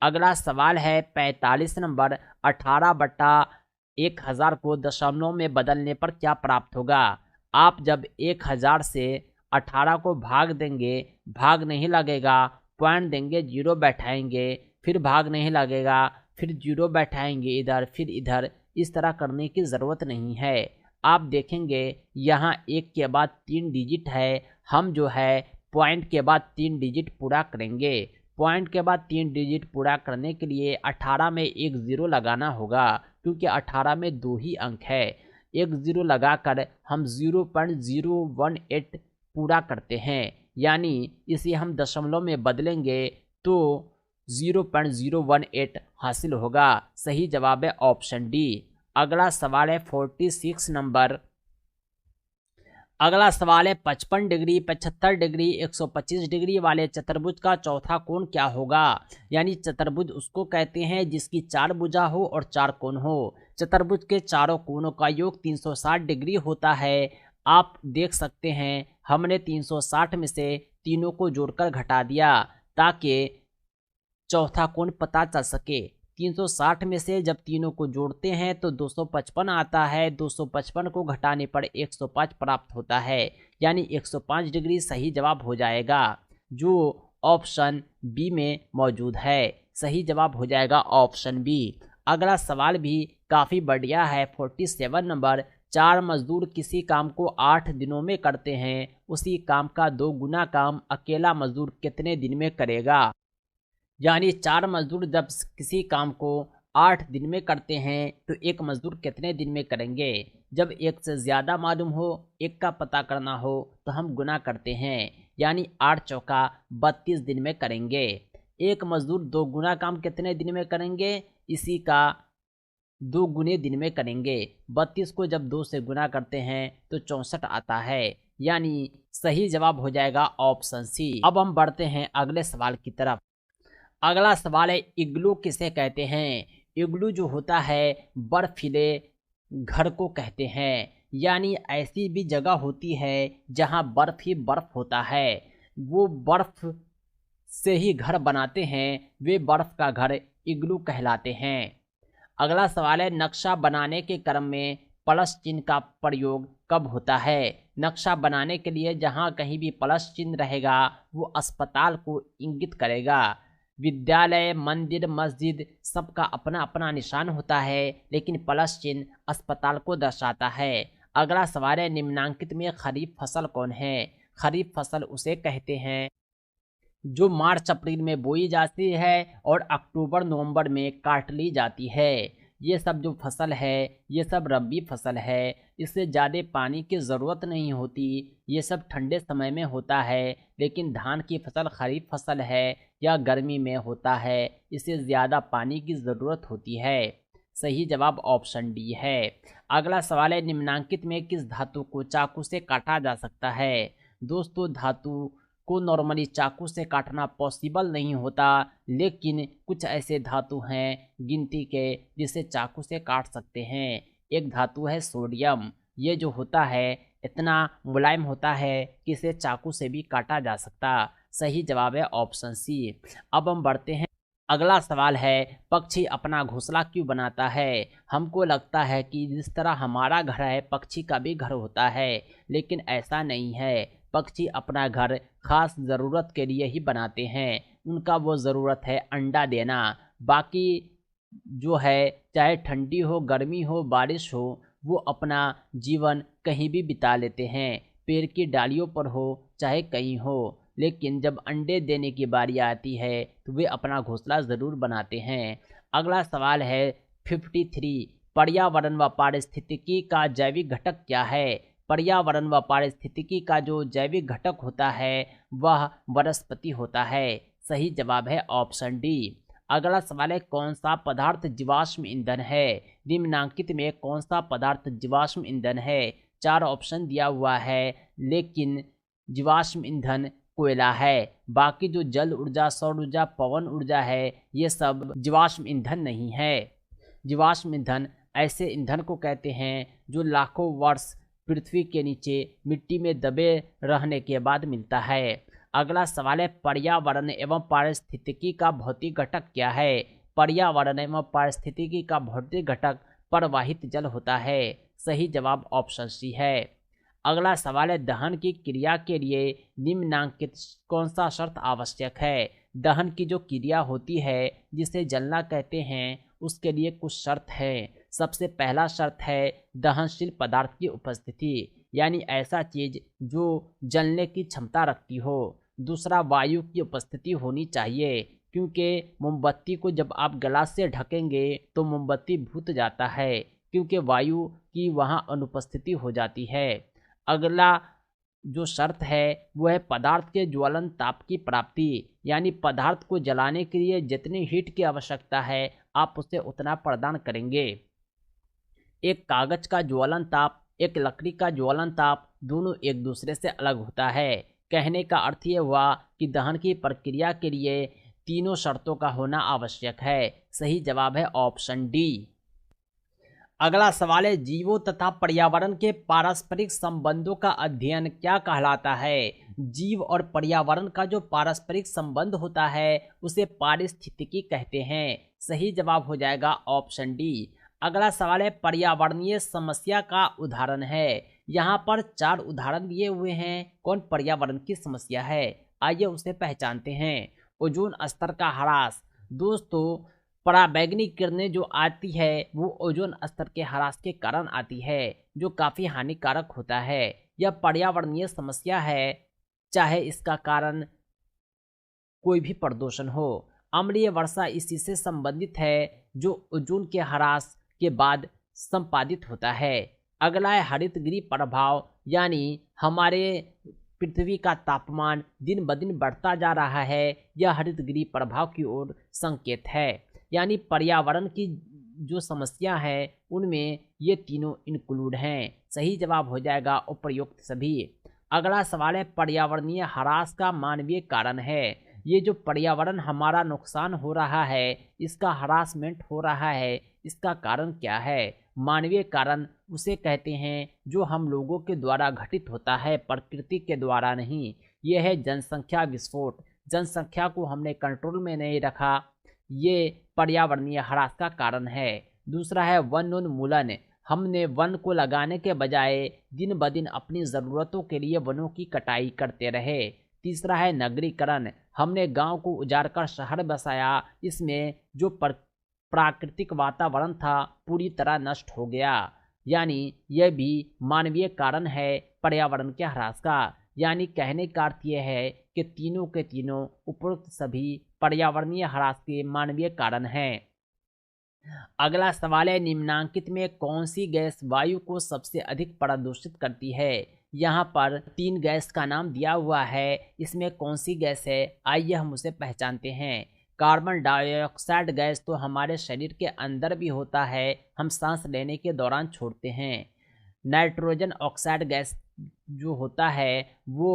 अगला सवाल है 45 नंबर, 18/1000 को दशमलव में बदलने पर क्या प्राप्त होगा। आप जब 1000 से 18 को भाग देंगे, भाग नहीं लगेगा, पॉइंट देंगे, जीरो बैठाएंगे, फिर भाग नहीं लगेगा, फिर जीरो बैठाएंगे इधर, फिर इधर। इस तरह करने की ज़रूरत नहीं है। आप देखेंगे यहाँ 1 के बाद 3 डिजिट है, हम जो है पॉइंट के बाद 3 डिजिट पूरा करेंगे। पॉइंट के बाद 3 डिजिट पूरा करने के लिए 18 में एक ज़ीरो लगाना होगा, क्योंकि 18 में 2 ही अंक है। एक ज़ीरो लगाकर हम 0.018 पूरा करते हैं, यानी इसे हम दशमलव में बदलेंगे तो 0.018 हासिल होगा। सही जवाब है ऑप्शन डी। अगला सवाल है 46 नंबर। अगला सवाल है 55 डिग्री, 75 डिग्री, 125 डिग्री वाले चतुर्भुज का चौथा कोण क्या होगा। यानी चतुर्भुज उसको कहते हैं जिसकी 4 भुजा हो और 4 कोण हो। चतुर्भुज के चारों कोणों का योग 360 डिग्री होता है। आप देख सकते हैं हमने 360 में से तीनों को जोड़कर घटा दिया ताकि चौथा कोण पता चल सके। 360 में से जब तीनों को जोड़ते हैं तो 255 आता है। 255 को घटाने पर 105 प्राप्त होता है, यानी 105 डिग्री सही जवाब हो जाएगा, जो ऑप्शन बी में मौजूद है। सही जवाब हो जाएगा ऑप्शन बी। अगला सवाल भी काफ़ी बढ़िया है 47 नंबर। 4 मजदूर किसी काम को 8 दिनों में करते हैं, उसी काम का 2 गुना काम अकेला मजदूर कितने दिन में करेगा। यानी 4 मजदूर जब किसी काम को 8 दिन में करते हैं तो एक मजदूर कितने दिन में करेंगे। जब एक से ज़्यादा मालूम हो, एक का पता करना हो, तो हम गुना करते हैं, यानी 8 चौका 32 दिन में करेंगे। एक मजदूर 2 गुना काम कितने दिन में करेंगे, इसी का 2 गुने दिन में करेंगे। 32 को जब 2 से गुना करते हैं तो 64 आता है, यानी सही जवाब हो जाएगा ऑप्शन सी। अब हम बढ़ते हैं अगले सवाल की तरफ। अगला सवाल है इग्लू किसे कहते हैं। इग्लू जो होता है बर्फीले घर को कहते हैं, यानी ऐसी भी जगह होती है जहां बर्फ ही बर्फ होता है। वो बर्फ से ही घर बनाते हैं, वे बर्फ का घर इग्लू कहलाते हैं। अगला सवाल है नक्शा बनाने के क्रम में प्लस चिन्ह का प्रयोग कब होता है। नक्शा बनाने के लिए जहां कहीं भी प्लस चिन्ह रहेगा वो अस्पताल को इंगित करेगा। विद्यालय, मंदिर, मस्जिद सबका अपना अपना निशान होता है, लेकिन प्लस चिन्ह अस्पताल को दर्शाता है। अगला सवाल है निम्नांकित में खरीफ फसल कौन है। खरीफ फसल उसे कहते हैं जो मार्च अप्रैल में बोई जाती है और अक्टूबर नवंबर में काट ली जाती है। ये सब जो फसल है ये सब रबी फसल है, इससे ज़्यादा पानी की ज़रूरत नहीं होती, ये सब ठंडे समय में होता है। लेकिन धान की फसल खरीफ फसल है या गर्मी में होता है, इसे ज़्यादा पानी की ज़रूरत होती है। सही जवाब ऑप्शन डी है। अगला सवाल है निम्नांकित में किस धातु को चाकू से काटा जा सकता है। दोस्तों धातु को नॉर्मली चाकू से काटना पॉसिबल नहीं होता, लेकिन कुछ ऐसे धातु हैं गिनती के जिसे चाकू से काट सकते हैं। एक धातु है सोडियम, ये जो होता है इतना मुलायम होता है कि इसे चाकू से भी काटा जा सकता। सही जवाब है ऑप्शन सी। अब हम बढ़ते हैं। अगला सवाल है पक्षी अपना घोंसला क्यों बनाता है। हमको लगता है कि जिस तरह हमारा घर है पक्षी का भी घर होता है, लेकिन ऐसा नहीं है। पक्षी अपना घर खास ज़रूरत के लिए ही बनाते हैं। उनका वो ज़रूरत है अंडा देना। बाकी जो है चाहे ठंडी हो, गर्मी हो, बारिश हो, वो अपना जीवन कहीं भी बिता लेते हैं, पेड़ की डालियों पर हो चाहे कहीं हो। लेकिन जब अंडे देने की बारी आती है तो वे अपना घोंसला ज़रूर बनाते हैं। अगला सवाल है 53 पर्यावरण व पारिस्थितिकी का जैविक घटक क्या है। पर्यावरण व पारिस्थितिकी का जो जैविक घटक होता है वह वनस्पति होता है। सही जवाब है ऑप्शन डी। अगला सवाल है कौन सा पदार्थ जीवाश्म ईंधन है। निम्नांकित में कौन सा पदार्थ जीवाश्म ईंधन है। 4 ऑप्शन दिया हुआ है, लेकिन जीवाश्म ईंधन कोयला है। बाकी जो जल ऊर्जा, सौर ऊर्जा, पवन ऊर्जा है ये सब जीवाश्म ईंधन नहीं है। जीवाश्म ईंधन ऐसे ईंधन को कहते हैं जो लाखों वर्ष पृथ्वी के नीचे मिट्टी में दबे रहने के बाद मिलता है। अगला सवाल है पर्यावरण एवं पारिस्थितिकी का भौतिक घटक क्या है। पर्यावरण एवं पारिस्थितिकी का भौतिक घटक प्रवाहित जल होता है। सही जवाब ऑप्शन सी है। अगला सवाल है दहन की क्रिया के लिए निम्नलिखित कौन सा शर्त आवश्यक है। दहन की जो क्रिया होती है जिसे जलना कहते हैं उसके लिए कुछ शर्त है। सबसे पहला शर्त है दहनशील पदार्थ की उपस्थिति, यानी ऐसा चीज जो जलने की क्षमता रखती हो। दूसरा, वायु की उपस्थिति होनी चाहिए, क्योंकि मोमबत्ती को जब आप गिलास से ढकेंगे तो मोमबत्ती भूत जाता है, क्योंकि वायु की वहाँ अनुपस्थिति हो जाती है। अगला जो शर्त है वो है पदार्थ के ज्वलन ताप की प्राप्ति, यानी पदार्थ को जलाने के लिए जितनी हीट की आवश्यकता है आप उसे उतना प्रदान करेंगे। एक कागज का ज्वलन ताप, एक लकड़ी का ज्वलन ताप दोनों एक दूसरे से अलग होता है। कहने का अर्थ ये हुआ कि दहन की प्रक्रिया के लिए तीनों शर्तों का होना आवश्यक है। सही जवाब है ऑप्शन डी। अगला सवाल है जीवों तथा पर्यावरण के पारस्परिक संबंधों का अध्ययन क्या कहलाता है। जीव और पर्यावरण का जो पारस्परिक संबंध होता है उसे पारिस्थितिकी कहते हैं। सही जवाब हो जाएगा ऑप्शन डी। अगला सवाल है पर्यावरणीय समस्या का उदाहरण है। यहाँ पर 4 उदाहरण दिए हुए हैं। कौन पर्यावरण की समस्या है, आइए उसे पहचानते हैं। ओजोन स्तर का ह्रास। दोस्तों, पराबैंगनी किरणें जो आती है वो ओजोन स्तर के ह्रास के कारण आती है, जो काफ़ी हानिकारक होता है। यह पर्यावरणीय समस्या है, चाहे इसका कारण कोई भी प्रदूषण हो। अम्लीय वर्षा इसी से संबंधित है, जो ओजोन के ह्रास के बाद संपादित होता है। अगला है हरितगृह प्रभाव, यानी हमारे पृथ्वी का तापमान दिन ब दिन बढ़ता जा रहा है। यह हरितगृह प्रभाव की ओर संकेत है। यानी पर्यावरण की जो समस्या है उनमें ये तीनों इंक्लूड हैं। सही जवाब हो जाएगा उपर्युक्त सभी। अगला सवाल है पर्यावरणीय ह्रास का मानवीय कारण है। ये जो पर्यावरण हमारा नुकसान हो रहा है, इसका हरासमेंट हो रहा है, इसका कारण क्या है। मानवीय कारण उसे कहते हैं जो हम लोगों के द्वारा घटित होता है, प्रकृति के द्वारा नहीं। यह है जनसंख्या विस्फोट। जनसंख्या को हमने कंट्रोल में नहीं रखा, ये पर्यावरणीय ह्रास का कारण है। दूसरा है वनोन्मूलन। हमने वन को लगाने के बजाय दिन ब दिन अपनी ज़रूरतों के लिए वनों की कटाई करते रहे। तीसरा है नगरीकरण। हमने गांव को उजाड़ कर शहर बसाया, इसमें जो प्राकृतिक वातावरण था पूरी तरह नष्ट हो गया। यानी यह भी मानवीय कारण है पर्यावरण के ह्रास का। यानी कहने का अर्थ यह है कि तीनों के तीनों उपरोक्त सभी पर्यावरणीय ह्रास के मानवीय कारण हैं। अगला सवाल है निम्नांकित में कौन सी गैस वायु को सबसे अधिक प्रदूषित करती है। यहाँ पर 3 गैस का नाम दिया हुआ है, इसमें कौन सी गैस है, आइए हम उसे पहचानते हैं। कार्बन डाइऑक्साइड गैस तो हमारे शरीर के अंदर भी होता है, हम सांस लेने के दौरान छोड़ते हैं। नाइट्रोजन ऑक्साइड गैस जो होता है वो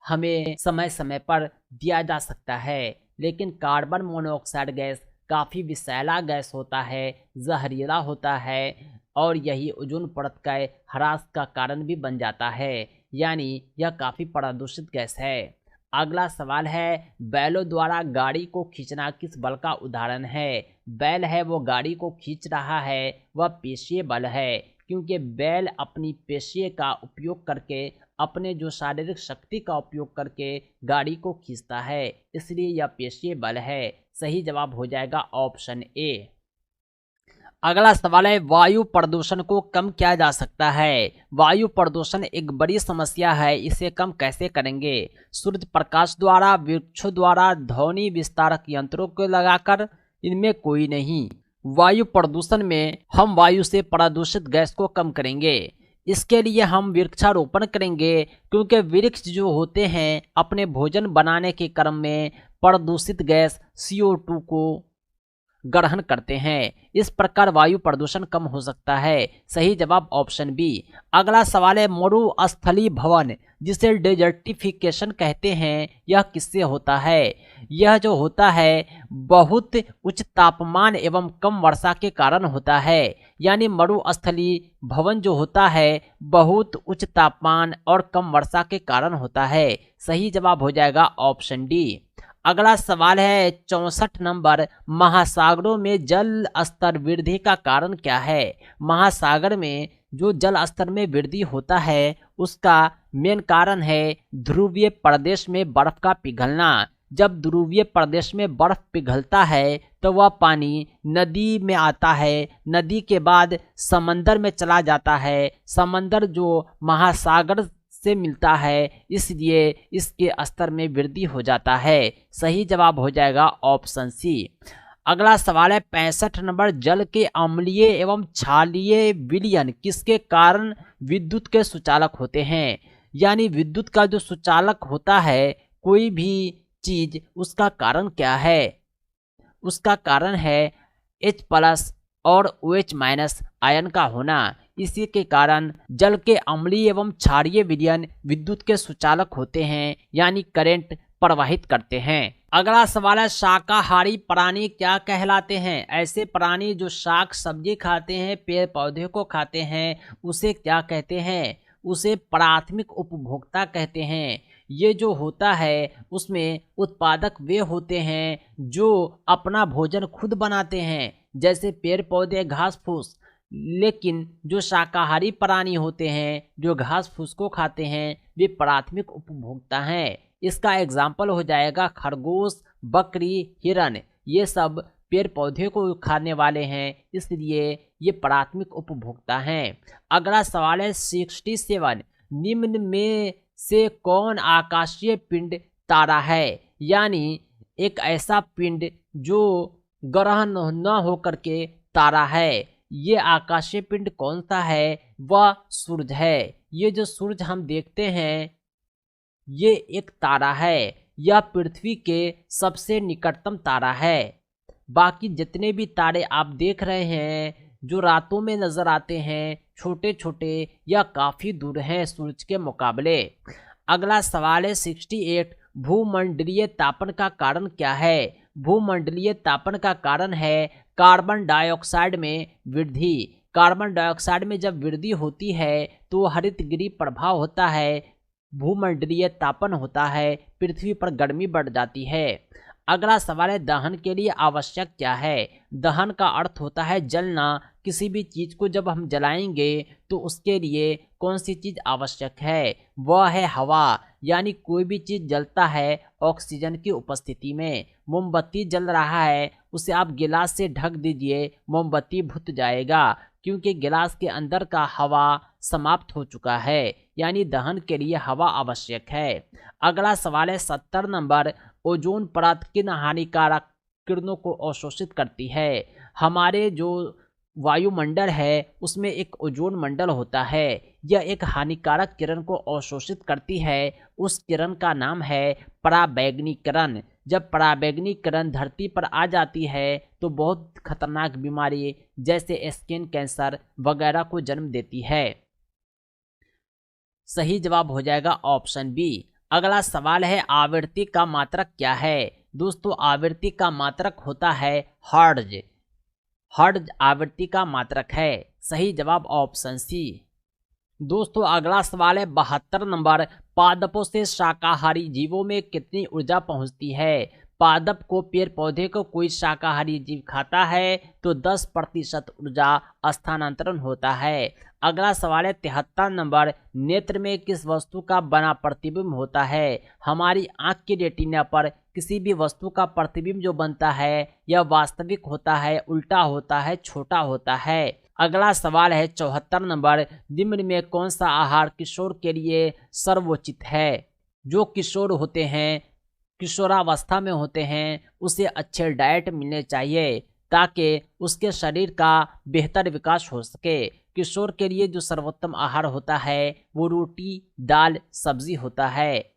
हमें समय समय पर दिया जा सकता है, लेकिन कार्बन मोनोऑक्साइड गैस काफ़ी विषैला गैस होता है, जहरीला होता है और यही ओजोन परत का ह्रास का कारण भी बन जाता है। यानी यह काफ़ी प्रदूषित गैस है। अगला सवाल है बैलों द्वारा गाड़ी को खींचना किस बल का उदाहरण है। बैल है वो गाड़ी को खींच रहा है, वह पेशीय बल है, क्योंकि बैल अपनी पेशीय का उपयोग करके, अपने जो शारीरिक शक्ति का उपयोग करके गाड़ी को खींचता है, इसलिए यह पेशीय बल है। सही जवाब हो जाएगा ऑप्शन ए। अगला सवाल है वायु प्रदूषण को कम किया जा सकता है। वायु प्रदूषण एक बड़ी समस्या है, इसे कम कैसे करेंगे। सूर्य प्रकाश द्वारा, वृक्षों द्वारा, ध्वनि विस्तारक यंत्रों को लगाकर, इनमें कोई नहीं। वायु प्रदूषण में हम वायु से प्रदूषित गैस को कम करेंगे। इसके लिए हम वृक्षारोपण करेंगे, क्योंकि वृक्ष जो होते हैं अपने भोजन बनाने के क्रम में प्रदूषित गैस CO2 को ग्रहण करते हैं। इस प्रकार वायु प्रदूषण कम हो सकता है। सही जवाब ऑप्शन बी। अगला सवाल है मरुस्थलीय भवन जिसे डेजर्टिफिकेशन कहते हैं, यह किससे होता है? यह जो होता है बहुत उच्च तापमान एवं कम वर्षा के कारण होता है। यानी मरुस्थलीय भवन जो होता है बहुत उच्च तापमान और कम वर्षा के कारण होता है। सही जवाब हो जाएगा ऑप्शन डी। अगला सवाल है 64 नंबर, महासागरों में जल स्तर वृद्धि का कारण क्या है? महासागर में जो जल स्तर में वृद्धि होता है उसका मेन कारण है ध्रुवीय प्रदेश में बर्फ का पिघलना। जब ध्रुवीय प्रदेश में बर्फ पिघलता है तो वह पानी नदी में आता है, नदी के बाद समंदर में चला जाता है, समंदर जो महासागर से मिलता है, इसलिए इसके स्तर में वृद्धि हो जाता है। सही जवाब हो जाएगा ऑप्शन सी। अगला सवाल है 65 नंबर, जल के अम्लीय एवं क्षारीय विलयन किसके कारण विद्युत के सुचालक होते हैं? यानी विद्युत का जो सुचालक होता है कोई भी चीज, उसका कारण क्या है? उसका कारण है H+ और OH- आयन का होना। इसी के कारण जल के अम्लीय एवं क्षारीय विलयन विद्युत के सुचालक होते हैं, यानी करंट प्रवाहित करते हैं। अगला सवाल है शाकाहारी प्राणी क्या कहलाते हैं? ऐसे प्राणी जो शाक सब्जी खाते हैं, पेड़ पौधे को खाते हैं, उसे क्या कहते हैं? उसे प्राथमिक उपभोक्ता कहते हैं। ये जो होता है उसमें उत्पादक वे होते हैं जो अपना भोजन खुद बनाते हैं, जैसे पेड़ पौधे, घास फूस। लेकिन जो शाकाहारी प्राणी होते हैं जो घास फूस को खाते हैं वे प्राथमिक उपभोक्ता हैं। इसका एग्जाम्पल हो जाएगा खरगोश, बकरी, हिरन। ये सब पेड़ पौधे को खाने वाले हैं, इसलिए ये प्राथमिक उपभोक्ता हैं। अगला सवाल है 67, निम्न में से कौन आकाशीय पिंड तारा है? यानी एक ऐसा पिंड जो ग्रह न होकर के तारा है। ये आकाशीय पिंड कौन सा है? वह सूरज है। ये जो सूरज हम देखते हैं ये एक तारा है। यह पृथ्वी के सबसे निकटतम तारा है। बाकी जितने भी तारे आप देख रहे हैं जो रातों में नजर आते हैं, छोटे छोटे, या काफी दूर हैं सूरज के मुकाबले। अगला सवाल है 68, भूमंडलीय तापन का कारण क्या है? भूमंडलीय तापन का कारण है कार्बन डाइऑक्साइड में वृद्धि। कार्बन डाइऑक्साइड में जब वृद्धि होती है तो हरितगृह प्रभाव होता है, भूमंडलीय तापन होता है, पृथ्वी पर गर्मी बढ़ जाती है। अगला सवाल है दहन के लिए आवश्यक क्या है? दहन का अर्थ होता है जलना। किसी भी चीज को जब हम जलाएंगे तो उसके लिए कौन सी चीज आवश्यक है? वह है हवा। यानी कोई भी चीज जलता है ऑक्सीजन की उपस्थिति में। मोमबत्ती जल रहा है, उसे आप गिलास से ढक दीजिए, मोमबत्ती बुझ जाएगा क्योंकि गिलास के अंदर का हवा समाप्त हो चुका है। यानी दहन के लिए हवा आवश्यक है। अगला सवाल है 70 नंबर, ओजोन परत किन हानिकारक किरणों को अवशोषित करती है? हमारे जो वायुमंडल है उसमें एक ओजोन मंडल होता है। यह एक हानिकारक किरण को अवशोषित करती है। उस किरण का नाम है पराबैंगनी किरण। जब पराबैंगनी किरण धरती पर आ जाती है तो बहुत खतरनाक बीमारी जैसे स्किन कैंसर वगैरह को जन्म देती है। सही जवाब हो जाएगा ऑप्शन बी। अगला सवाल है आवृत्ति का मात्रक क्या है? दोस्तों आवृत्ति का मात्रक होता है हर्ट्ज। हर्ट्ज आवृत्ति का मात्रक है। सही जवाब ऑप्शन सी। दोस्तों अगला सवाल है 72 नंबर, पादपों से शाकाहारी जीवों में कितनी ऊर्जा पहुंचती है? पादप को, पेड़ पौधे को कोई शाकाहारी जीव खाता है तो 10% ऊर्जा स्थानांतरण होता है। अगला सवाल है 73 नंबर, नेत्र में किस वस्तु का बना प्रतिबिंब होता है? हमारी आंख की रेटिना पर किसी भी वस्तु का प्रतिबिंब जो बनता है यह वास्तविक होता है, उल्टा होता है, छोटा होता है। अगला सवाल है 74 नंबर, निम्न में कौन सा आहार किशोर के लिए सर्वोचित है? जो किशोर होते हैं, किशोरावस्था में होते हैं, उसे अच्छे डाइट मिलने चाहिए ताकि उसके शरीर का बेहतर विकास हो सके। किशोर के लिए जो सर्वोत्तम आहार होता है वो रोटी, दाल, सब्जी होता है।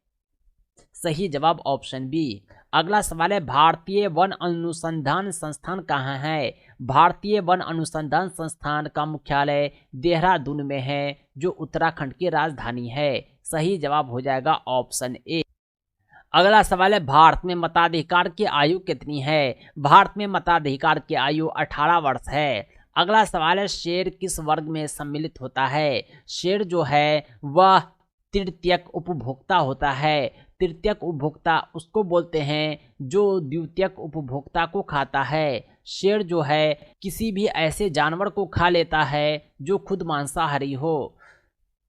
सही जवाब ऑप्शन बी। अगला सवाल है भारतीय वन अनुसंधान संस्थान कहाँ है? भारतीय वन अनुसंधान संस्थान का मुख्यालय देहरादून में है, जो उत्तराखंड की राजधानी है। सही जवाब हो जाएगा ऑप्शन ए। अगला सवाल है भारत में मताधिकार की आयु कितनी है? भारत में मताधिकार की आयु 18 वर्ष है। अगला सवाल है शेर किस वर्ग में सम्मिलित होता है? शेर जो है वह तृतीयक उपभोक्ता होता है। तृतीयक उपभोक्ता उसको बोलते हैं जो द्वितीयक उपभोक्ता को खाता है। शेर जो है किसी भी ऐसे जानवर को खा लेता है जो खुद मांसाहारी हो,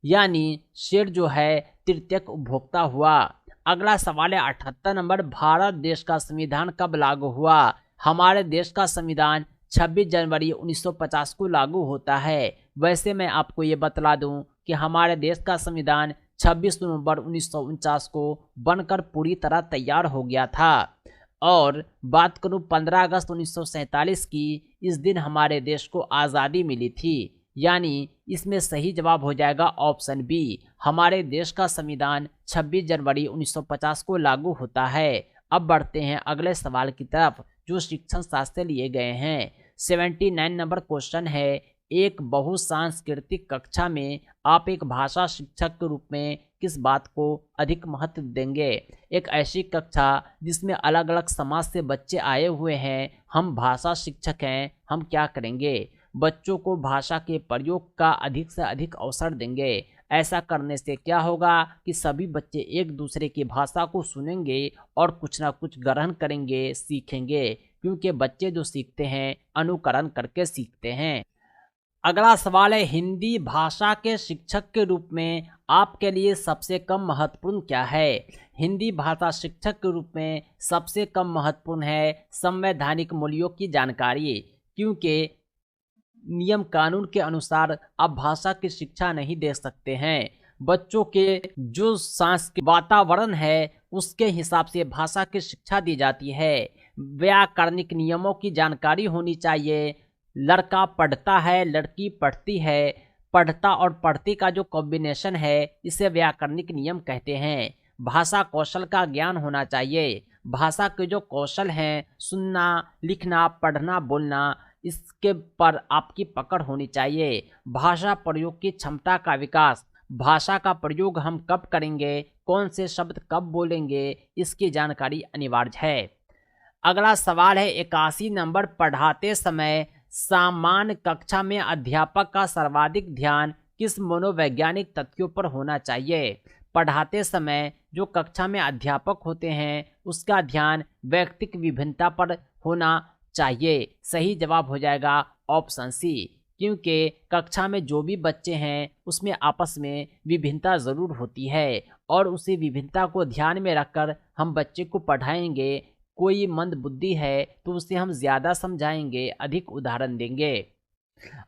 यानी शेर जो है तृतीयक उपभोक्ता हुआ। अगला सवाल है 78 नंबर, भारत देश का संविधान कब लागू हुआ? हमारे देश का संविधान 26 जनवरी 1950 को लागू होता है। वैसे मैं आपको ये बतला दूं कि हमारे देश का संविधान 26 नवंबर 1949 को बनकर पूरी तरह तैयार हो गया था। और बात करूं 15 अगस्त 1947 की, इस दिन हमारे देश को आज़ादी मिली थी, यानी इसमें सही जवाब हो जाएगा ऑप्शन बी। हमारे देश का संविधान 26 जनवरी 1950 को लागू होता है। अब बढ़ते हैं अगले सवाल की तरफ, जो शिक्षण शास्त्र से लिए गए हैं। 79 नंबर क्वेश्चन है, एक बहुसांस्कृतिक कक्षा में आप एक भाषा शिक्षक के रूप में किस बात को अधिक महत्व देंगे? एक ऐसी कक्षा जिसमें अलग अलग समाज से बच्चे आए हुए हैं, हम भाषा शिक्षक हैं, हम क्या करेंगे? बच्चों को भाषा के प्रयोग का अधिक से अधिक अवसर देंगे। ऐसा करने से क्या होगा कि सभी बच्चे एक दूसरे की भाषा को सुनेंगे और कुछ ना कुछ ग्रहण करेंगे, सीखेंगे, क्योंकि बच्चे जो सीखते हैं अनुकरण करके सीखते हैं। अगला सवाल है हिंदी भाषा के शिक्षक के रूप में आपके लिए सबसे कम महत्वपूर्ण क्या है? हिंदी भाषा शिक्षक के रूप में सबसे कम महत्वपूर्ण है संवैधानिक मूल्यों की जानकारी, क्योंकि नियम कानून के अनुसार आप भाषा की शिक्षा नहीं दे सकते हैं। बच्चों के जो सांस्कृतिक वातावरण है उसके हिसाब से भाषा की शिक्षा दी जाती है। व्याकरणिक नियमों की जानकारी होनी चाहिए। लड़का पढ़ता है, लड़की पढ़ती है, पढ़ता और पढ़ती का जो कॉम्बिनेशन है इसे व्याकरणिक नियम कहते हैं। भाषा कौशल का ज्ञान होना चाहिए। भाषा के जो कौशल हैं, सुनना, लिखना, पढ़ना, बोलना, इसके पर आपकी पकड़ होनी चाहिए। भाषा प्रयोग की क्षमता का विकास, भाषा का प्रयोग हम कब करेंगे, कौन से शब्द कब बोलेंगे, इसकी जानकारी अनिवार्य है। अगला सवाल है 81 नंबर, पढ़ाते समय सामान्य कक्षा में अध्यापक का सर्वाधिक ध्यान किस मनोवैज्ञानिक तथ्यों पर होना चाहिए? पढ़ाते समय जो कक्षा में अध्यापक होते हैं उसका ध्यान व्यक्तिगत विभिन्नता पर होना चाहिए। सही जवाब हो जाएगा ऑप्शन सी, क्योंकि कक्षा में जो भी बच्चे हैं उसमें आपस में विभिन्नता ज़रूर होती है और उसी विभिन्नता को ध्यान में रखकर हम बच्चे को पढ़ाएंगे। कोई मंद बुद्धि है तो उसे हम ज़्यादा समझाएंगे, अधिक उदाहरण देंगे।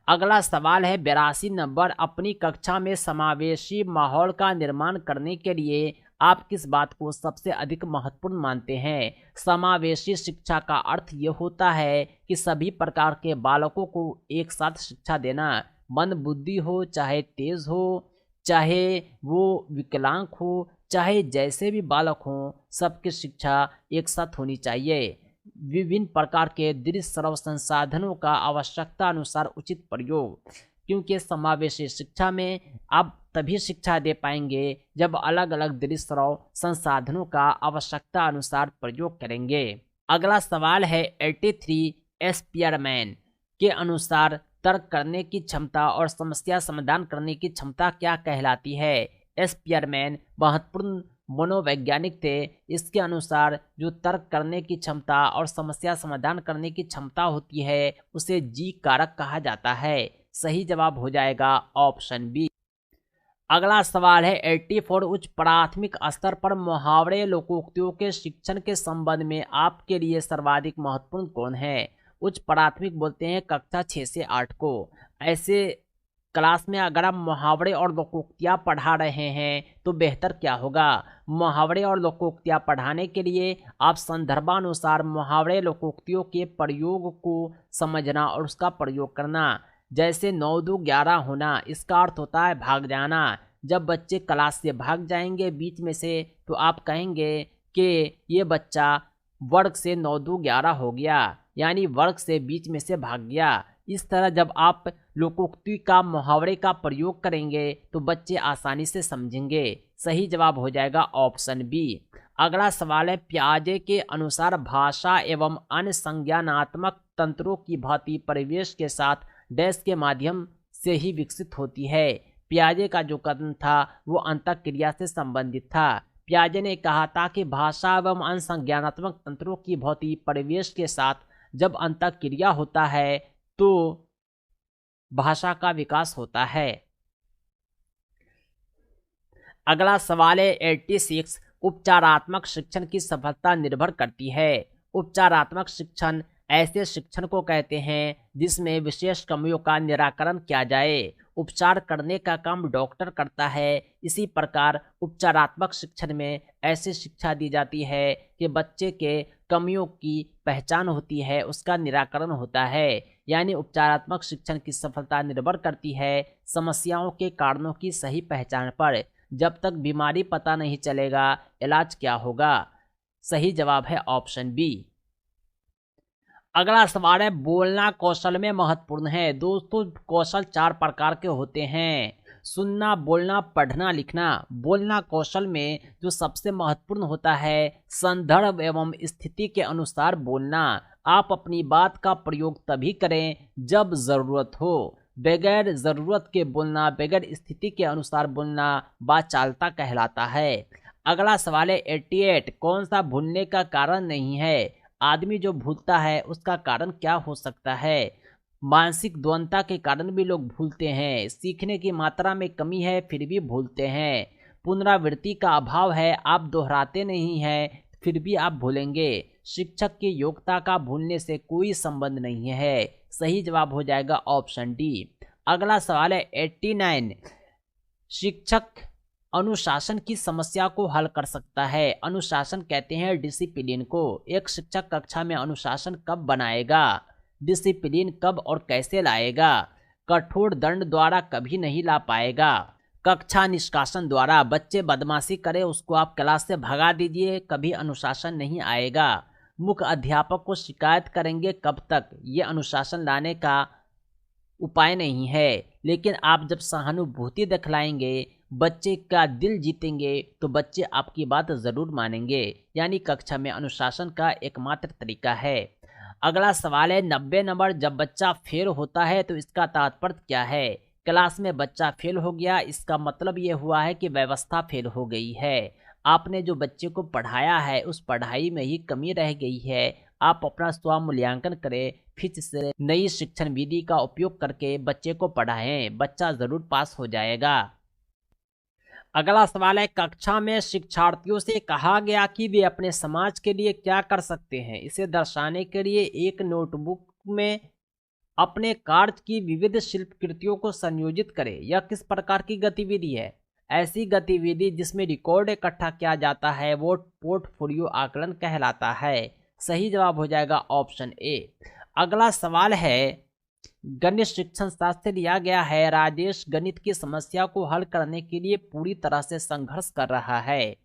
अगला सवाल है 82 नंबर, अपनी कक्षा में समावेशी माहौल का निर्माण करने के लिए आप किस बात को सबसे अधिक महत्वपूर्ण मानते हैं? समावेशी शिक्षा का अर्थ ये होता है कि सभी प्रकार के बालकों को एक साथ शिक्षा देना, मंद बुद्धि हो चाहे तेज हो, चाहे वो विकलांग हो, चाहे जैसे भी बालक हों, सबकी शिक्षा एक साथ होनी चाहिए। विभिन्न प्रकार के दृश्य श्रव्य संसाधनों का आवश्यकता अनुसार उचित प्रयोग, क्योंकि समावेशी शिक्षा में आप तभी शिक्षा दे पाएंगे जब अलग अलग दृश्य श्रव्य संसाधनों का आवश्यकता अनुसार प्रयोग करेंगे। अगला सवाल है 83 स्पीयरमैन के अनुसार तर्क करने की क्षमता और समस्या समाधान करने की क्षमता क्या कहलाती है? स्पीयरमैन महत्वपूर्ण मनोवैज्ञानिक थे। इसके अनुसार जो तर्क करने की क्षमता और समस्या समाधान करने की क्षमता होती है उसे जी कारक कहा जाता है। सही जवाब हो जाएगा ऑप्शन बी। अगला सवाल है 84 उच्च प्राथमिक स्तर पर मुहावरे लोकोक्तियों के शिक्षण के संबंध में आपके लिए सर्वाधिक महत्वपूर्ण कौन है? उच्च प्राथमिक बोलते हैं कक्षा 6 से 8 को। ऐसे क्लास में अगर आप मुहावरे और लोकोक्तियाँ पढ़ा रहे हैं तो बेहतर क्या होगा? मुहावरे और लोकोक्तियाँ पढ़ाने के लिए आप संदर्भानुसार मुहावरे लोकोक्तियों के प्रयोग को समझना और उसका प्रयोग करना। जैसे 9 2 11 होना, इसका अर्थ होता है भाग जाना। जब बच्चे क्लास से भाग जाएंगे बीच में से तो आप कहेंगे कि ये बच्चा वर्ग से 9 2 11 हो गया, यानी वर्ग से बीच में से भाग गया। इस तरह जब आप लोकोक्ति का मुहावरे का प्रयोग करेंगे तो बच्चे आसानी से समझेंगे। सही जवाब हो जाएगा ऑप्शन बी। अगला सवाल है, पियाजे के अनुसार भाषा एवं अन्य संज्ञानात्मक तंत्रों की भांति परिवेश के साथ डैश के माध्यम से ही विकसित होती है। पियाजे का जो कथन था वो अंतःक्रिया से संबंधित था। पियाजे ने कहा था कि भाषा एवं अन्य संज्ञानात्मक तंत्रों की भांति परिवेश के साथ जब अंतःक्रिया होता है तो भाषा का विकास होता है। अगला सवाल है 86, उपचारात्मक शिक्षण की सफलता निर्भर करती है। उपचारात्मक शिक्षण ऐसे शिक्षण को कहते हैं जिसमें विशेष कमियों का निराकरण किया जाए। उपचार करने का काम डॉक्टर करता है। इसी प्रकार उपचारात्मक शिक्षण में ऐसी शिक्षा दी जाती है कि बच्चे के कमियों की पहचान होती है, उसका निराकरण होता है। यानी उपचारात्मक शिक्षण की सफलता निर्भर करती है समस्याओं के कारणों की सही पहचान पर। जब तक बीमारी पता नहीं चलेगा इलाज क्या होगा। सही जवाब है ऑप्शन बी। अगला सवाल है, बोलना कौशल में महत्वपूर्ण है। दोस्तों कौशल 4 प्रकार के होते हैं, सुनना, बोलना, पढ़ना, लिखना। बोलना कौशल में जो सबसे महत्वपूर्ण होता है संदर्भ एवं स्थिति के अनुसार बोलना। आप अपनी बात का प्रयोग तभी करें जब जरूरत हो। बगैर जरूरत के बोलना, बगैर स्थिति के अनुसार बोलना वाचालता कहलाता है। अगला सवाल है 88, कौन सा भूलने का कारण नहीं है। आदमी जो भूलता है उसका कारण क्या हो सकता है। मानसिक द्वंद्वता के कारण भी लोग भूलते हैं। सीखने की मात्रा में कमी है फिर भी भूलते हैं। पुनरावृत्ति का अभाव है, आप दोहराते नहीं हैं फिर भी आप भूलेंगे। शिक्षक की योग्यता का भूलने से कोई संबंध नहीं है। सही जवाब हो जाएगा ऑप्शन डी। अगला सवाल है 89, शिक्षक अनुशासन की समस्या को हल कर सकता है। अनुशासन कहते हैं डिसिप्लिन को। एक शिक्षक कक्षा में अनुशासन कब बनाएगा, डिसिप्लिन कब और कैसे लाएगा। कठोर दंड द्वारा कभी नहीं ला पाएगा। कक्षा निष्कासन द्वारा, बच्चे बदमाशी करे उसको आप क्लास से भगा दीजिए, कभी अनुशासन नहीं आएगा। मुख्य अध्यापक को शिकायत करेंगे कब तक, ये अनुशासन लाने का उपाय नहीं है। लेकिन आप जब सहानुभूति दिखलाएंगे, बच्चे का दिल जीतेंगे तो बच्चे आपकी बात जरूर मानेंगे। यानी कक्षा में अनुशासन का एकमात्र तरीका है। अगला सवाल है 90 नंबर, जब बच्चा फेल होता है तो इसका तात्पर्य क्या है। क्लास में बच्चा फेल हो गया, इसका मतलब ये हुआ है कि व्यवस्था फेल हो गई है। आपने जो बच्चे को पढ़ाया है उस पढ़ाई में ही कमी रह गई है। आप अपना स्वमूल्यांकन करें, फिर से नई शिक्षण विधि का उपयोग करके बच्चे को पढ़ाएं, बच्चा जरूर पास हो जाएगा। अगला सवाल है, कक्षा में शिक्षार्थियों से कहा गया कि वे अपने समाज के लिए क्या कर सकते हैं। इसे दर्शाने के लिए एक नोटबुक में अपने कार्य की विविध शिल्प कृतियों को संयोजित करें। यह किस प्रकार की गतिविधि है। ऐसी गतिविधि जिसमें रिकॉर्ड इकट्ठा किया जाता है वो पोर्टफोलियो आकलन कहलाता है। सही जवाब हो जाएगा ऑप्शन ए। अगला सवाल है, गणित शिक्षण शास्त्र लिया गया है। राजेश गणित की समस्या को हल करने के लिए पूरी तरह से संघर्ष कर रहा है।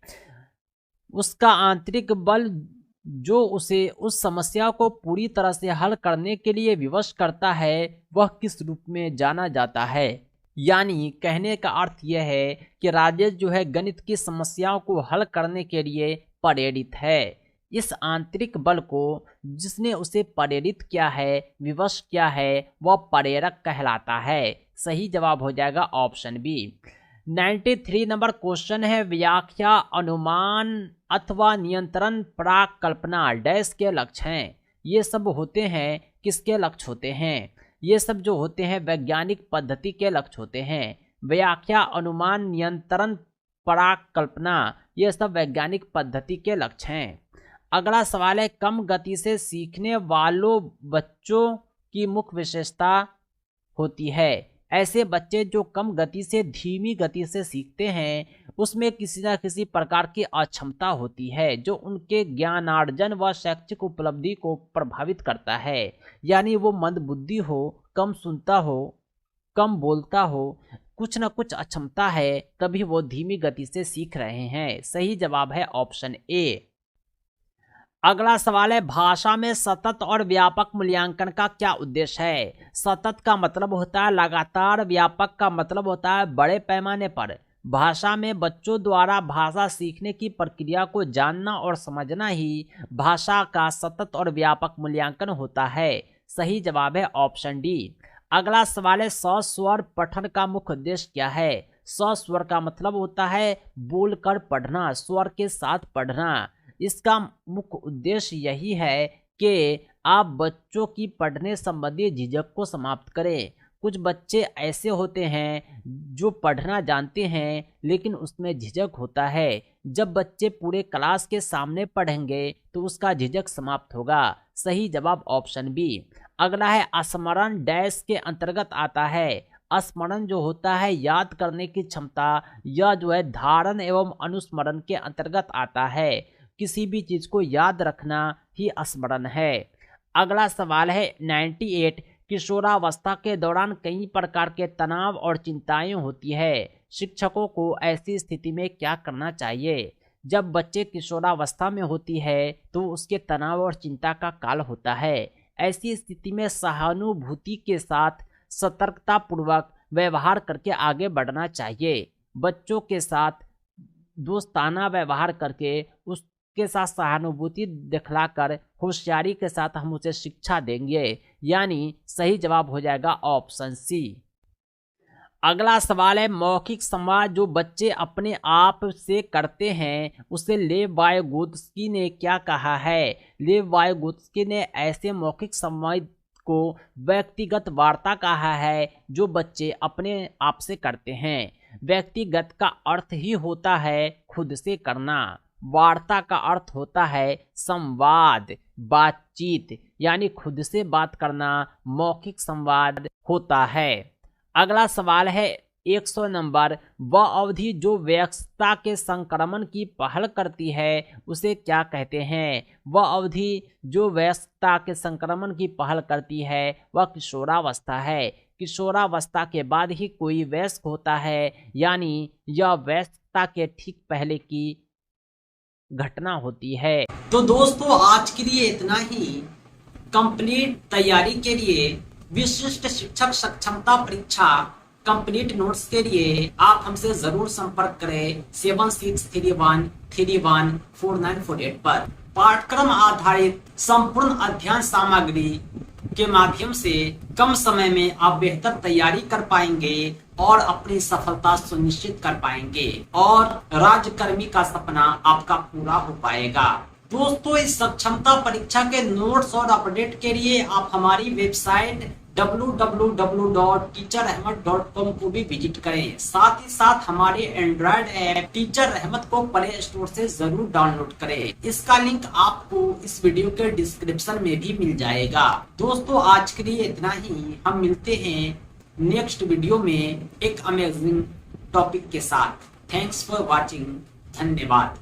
उसका आंतरिक बल जो उसे उस समस्या को पूरी तरह से हल करने के लिए विवश करता है वह किस रूप में जाना जाता है। यानी कहने का अर्थ यह है कि राजेश जो है गणित की समस्याओं को हल करने के लिए प्रेरित है। इस आंतरिक बल को जिसने उसे प्रेरित किया है, विवश किया है, वह प्रेरक कहलाता है। सही जवाब हो जाएगा ऑप्शन बी। 93 नंबर क्वेश्चन है, व्याख्या, अनुमान अथवा नियंत्रण, प्राक कल्पना डैश के लक्ष्य हैं। ये सब होते हैं किसके लक्ष्य होते हैं। ये सब जो होते हैं वैज्ञानिक पद्धति के लक्ष्य होते हैं। व्याख्या, अनुमान, नियंत्रण, प्राक कल्पना ये सब वैज्ञानिक पद्धति के लक्ष्य हैं। अगला सवाल है, कम गति से सीखने वालों बच्चों की मुख्य विशेषता होती है। ऐसे बच्चे जो कम गति से धीमी गति से सीखते हैं उसमें किसी न किसी प्रकार की अक्षमता होती है जो उनके ज्ञानार्जन व शैक्षिक उपलब्धि को प्रभावित करता है। यानी वो मंदबुद्धि हो, कम सुनता हो, कम बोलता हो, कुछ न कुछ अक्षमता है तभी वो धीमी गति से सीख रहे हैं। सही जवाब है ऑप्शन ए। अगला सवाल है, भाषा में सतत और व्यापक मूल्यांकन का क्या उद्देश्य है। सतत का मतलब होता है लगातार, व्यापक का मतलब होता है बड़े पैमाने पर। भाषा में बच्चों द्वारा भाषा सीखने की प्रक्रिया को जानना और समझना ही भाषा का सतत और व्यापक मूल्यांकन होता है। सही जवाब है ऑप्शन डी। अगला सवाल है, सस्वर पठन का मुख्य उद्देश्य क्या है। सस्वर का मतलब होता है बोलकर पढ़ना, स्वर के साथ पढ़ना। इसका मुख्य उद्देश्य यही है कि आप बच्चों की पढ़ने संबंधी झिझक को समाप्त करें। कुछ बच्चे ऐसे होते हैं जो पढ़ना जानते हैं लेकिन उसमें झिझक होता है। जब बच्चे पूरे क्लास के सामने पढ़ेंगे तो उसका झिझक समाप्त होगा। सही जवाब ऑप्शन बी। अगला है, स्मरण डैश के अंतर्गत आता है। स्मरण जो होता है याद करने की क्षमता, यह जो है धारण एवं अनुस्मरण के अंतर्गत आता है। किसी भी चीज को याद रखना ही स्मरण है। अगला सवाल है, 98 किशोरावस्था के दौरान कई प्रकार के तनाव और चिंताएं होती है। शिक्षकों को ऐसी स्थिति में क्या करना चाहिए। जब बच्चे किशोरावस्था में होती है तो उसके तनाव और चिंता का काल होता है। ऐसी स्थिति में सहानुभूति के साथ सतर्कता पूर्वक व्यवहार करके आगे बढ़ना चाहिए। बच्चों के साथ दोस्ताना व्यवहार करके उसके साथ सहानुभूति दिखलाकर होशियारी के साथ हम उसे शिक्षा देंगे, यानी सही जवाब हो जाएगा ऑप्शन सी। अगला सवाल है, मौखिक संवाद जो बच्चे अपने आप से करते हैं उसे लेव वायगोत्स्की ने क्या कहा है। लेव वायगोत्स्की ने ऐसे मौखिक संवाद को व्यक्तिगत वार्ता कहा है जो बच्चे अपने आप से करते हैं। व्यक्तिगत का अर्थ ही होता है खुद से करना, वार्ता का अर्थ होता है संवाद, बातचीत, यानी खुद से बात करना मौखिक संवाद होता है। अगला सवाल है 100 नंबर, वह अवधि जो वयस्कता के संक्रमण की पहल करती है उसे क्या कहते हैं। वह अवधि जो वयस्कता के संक्रमण की पहल करती है वह किशोरावस्था है। किशोरावस्था के बाद ही कोई वयस्क होता है, यानी यह वयस्कता के ठीक पहले की घटना होती है। तो दोस्तों आज के लिए इतना ही। कंप्लीट तैयारी के लिए विशिष्ट शिक्षक सक्षमता परीक्षा कंप्लीट नोट्स के लिए आप हमसे जरूर संपर्क करें 7631314948 पर। पाठ्यक्रम आधारित संपूर्ण अध्ययन सामग्री के माध्यम से कम समय में आप बेहतर तैयारी कर पाएंगे और अपनी सफलता सुनिश्चित कर पाएंगे और राज्यकर्मी का सपना आपका पूरा हो पाएगा। दोस्तों इस सक्षमता परीक्षा के नोट्स और अपडेट के लिए आप हमारी वेबसाइट www.teacherahmed.com को भी विजिट करें। साथ ही साथ हमारे एंड्रॉयड ऐप टीचर रहमत को प्ले स्टोर से जरूर डाउनलोड करें। इसका लिंक आपको इस वीडियो के डिस्क्रिप्शन में भी मिल जाएगा। दोस्तों आज के लिए इतना ही। हम मिलते हैं नेक्स्ट वीडियो में एक अमेजिंग टॉपिक के साथ। Thanks for watching. धन्यवाद।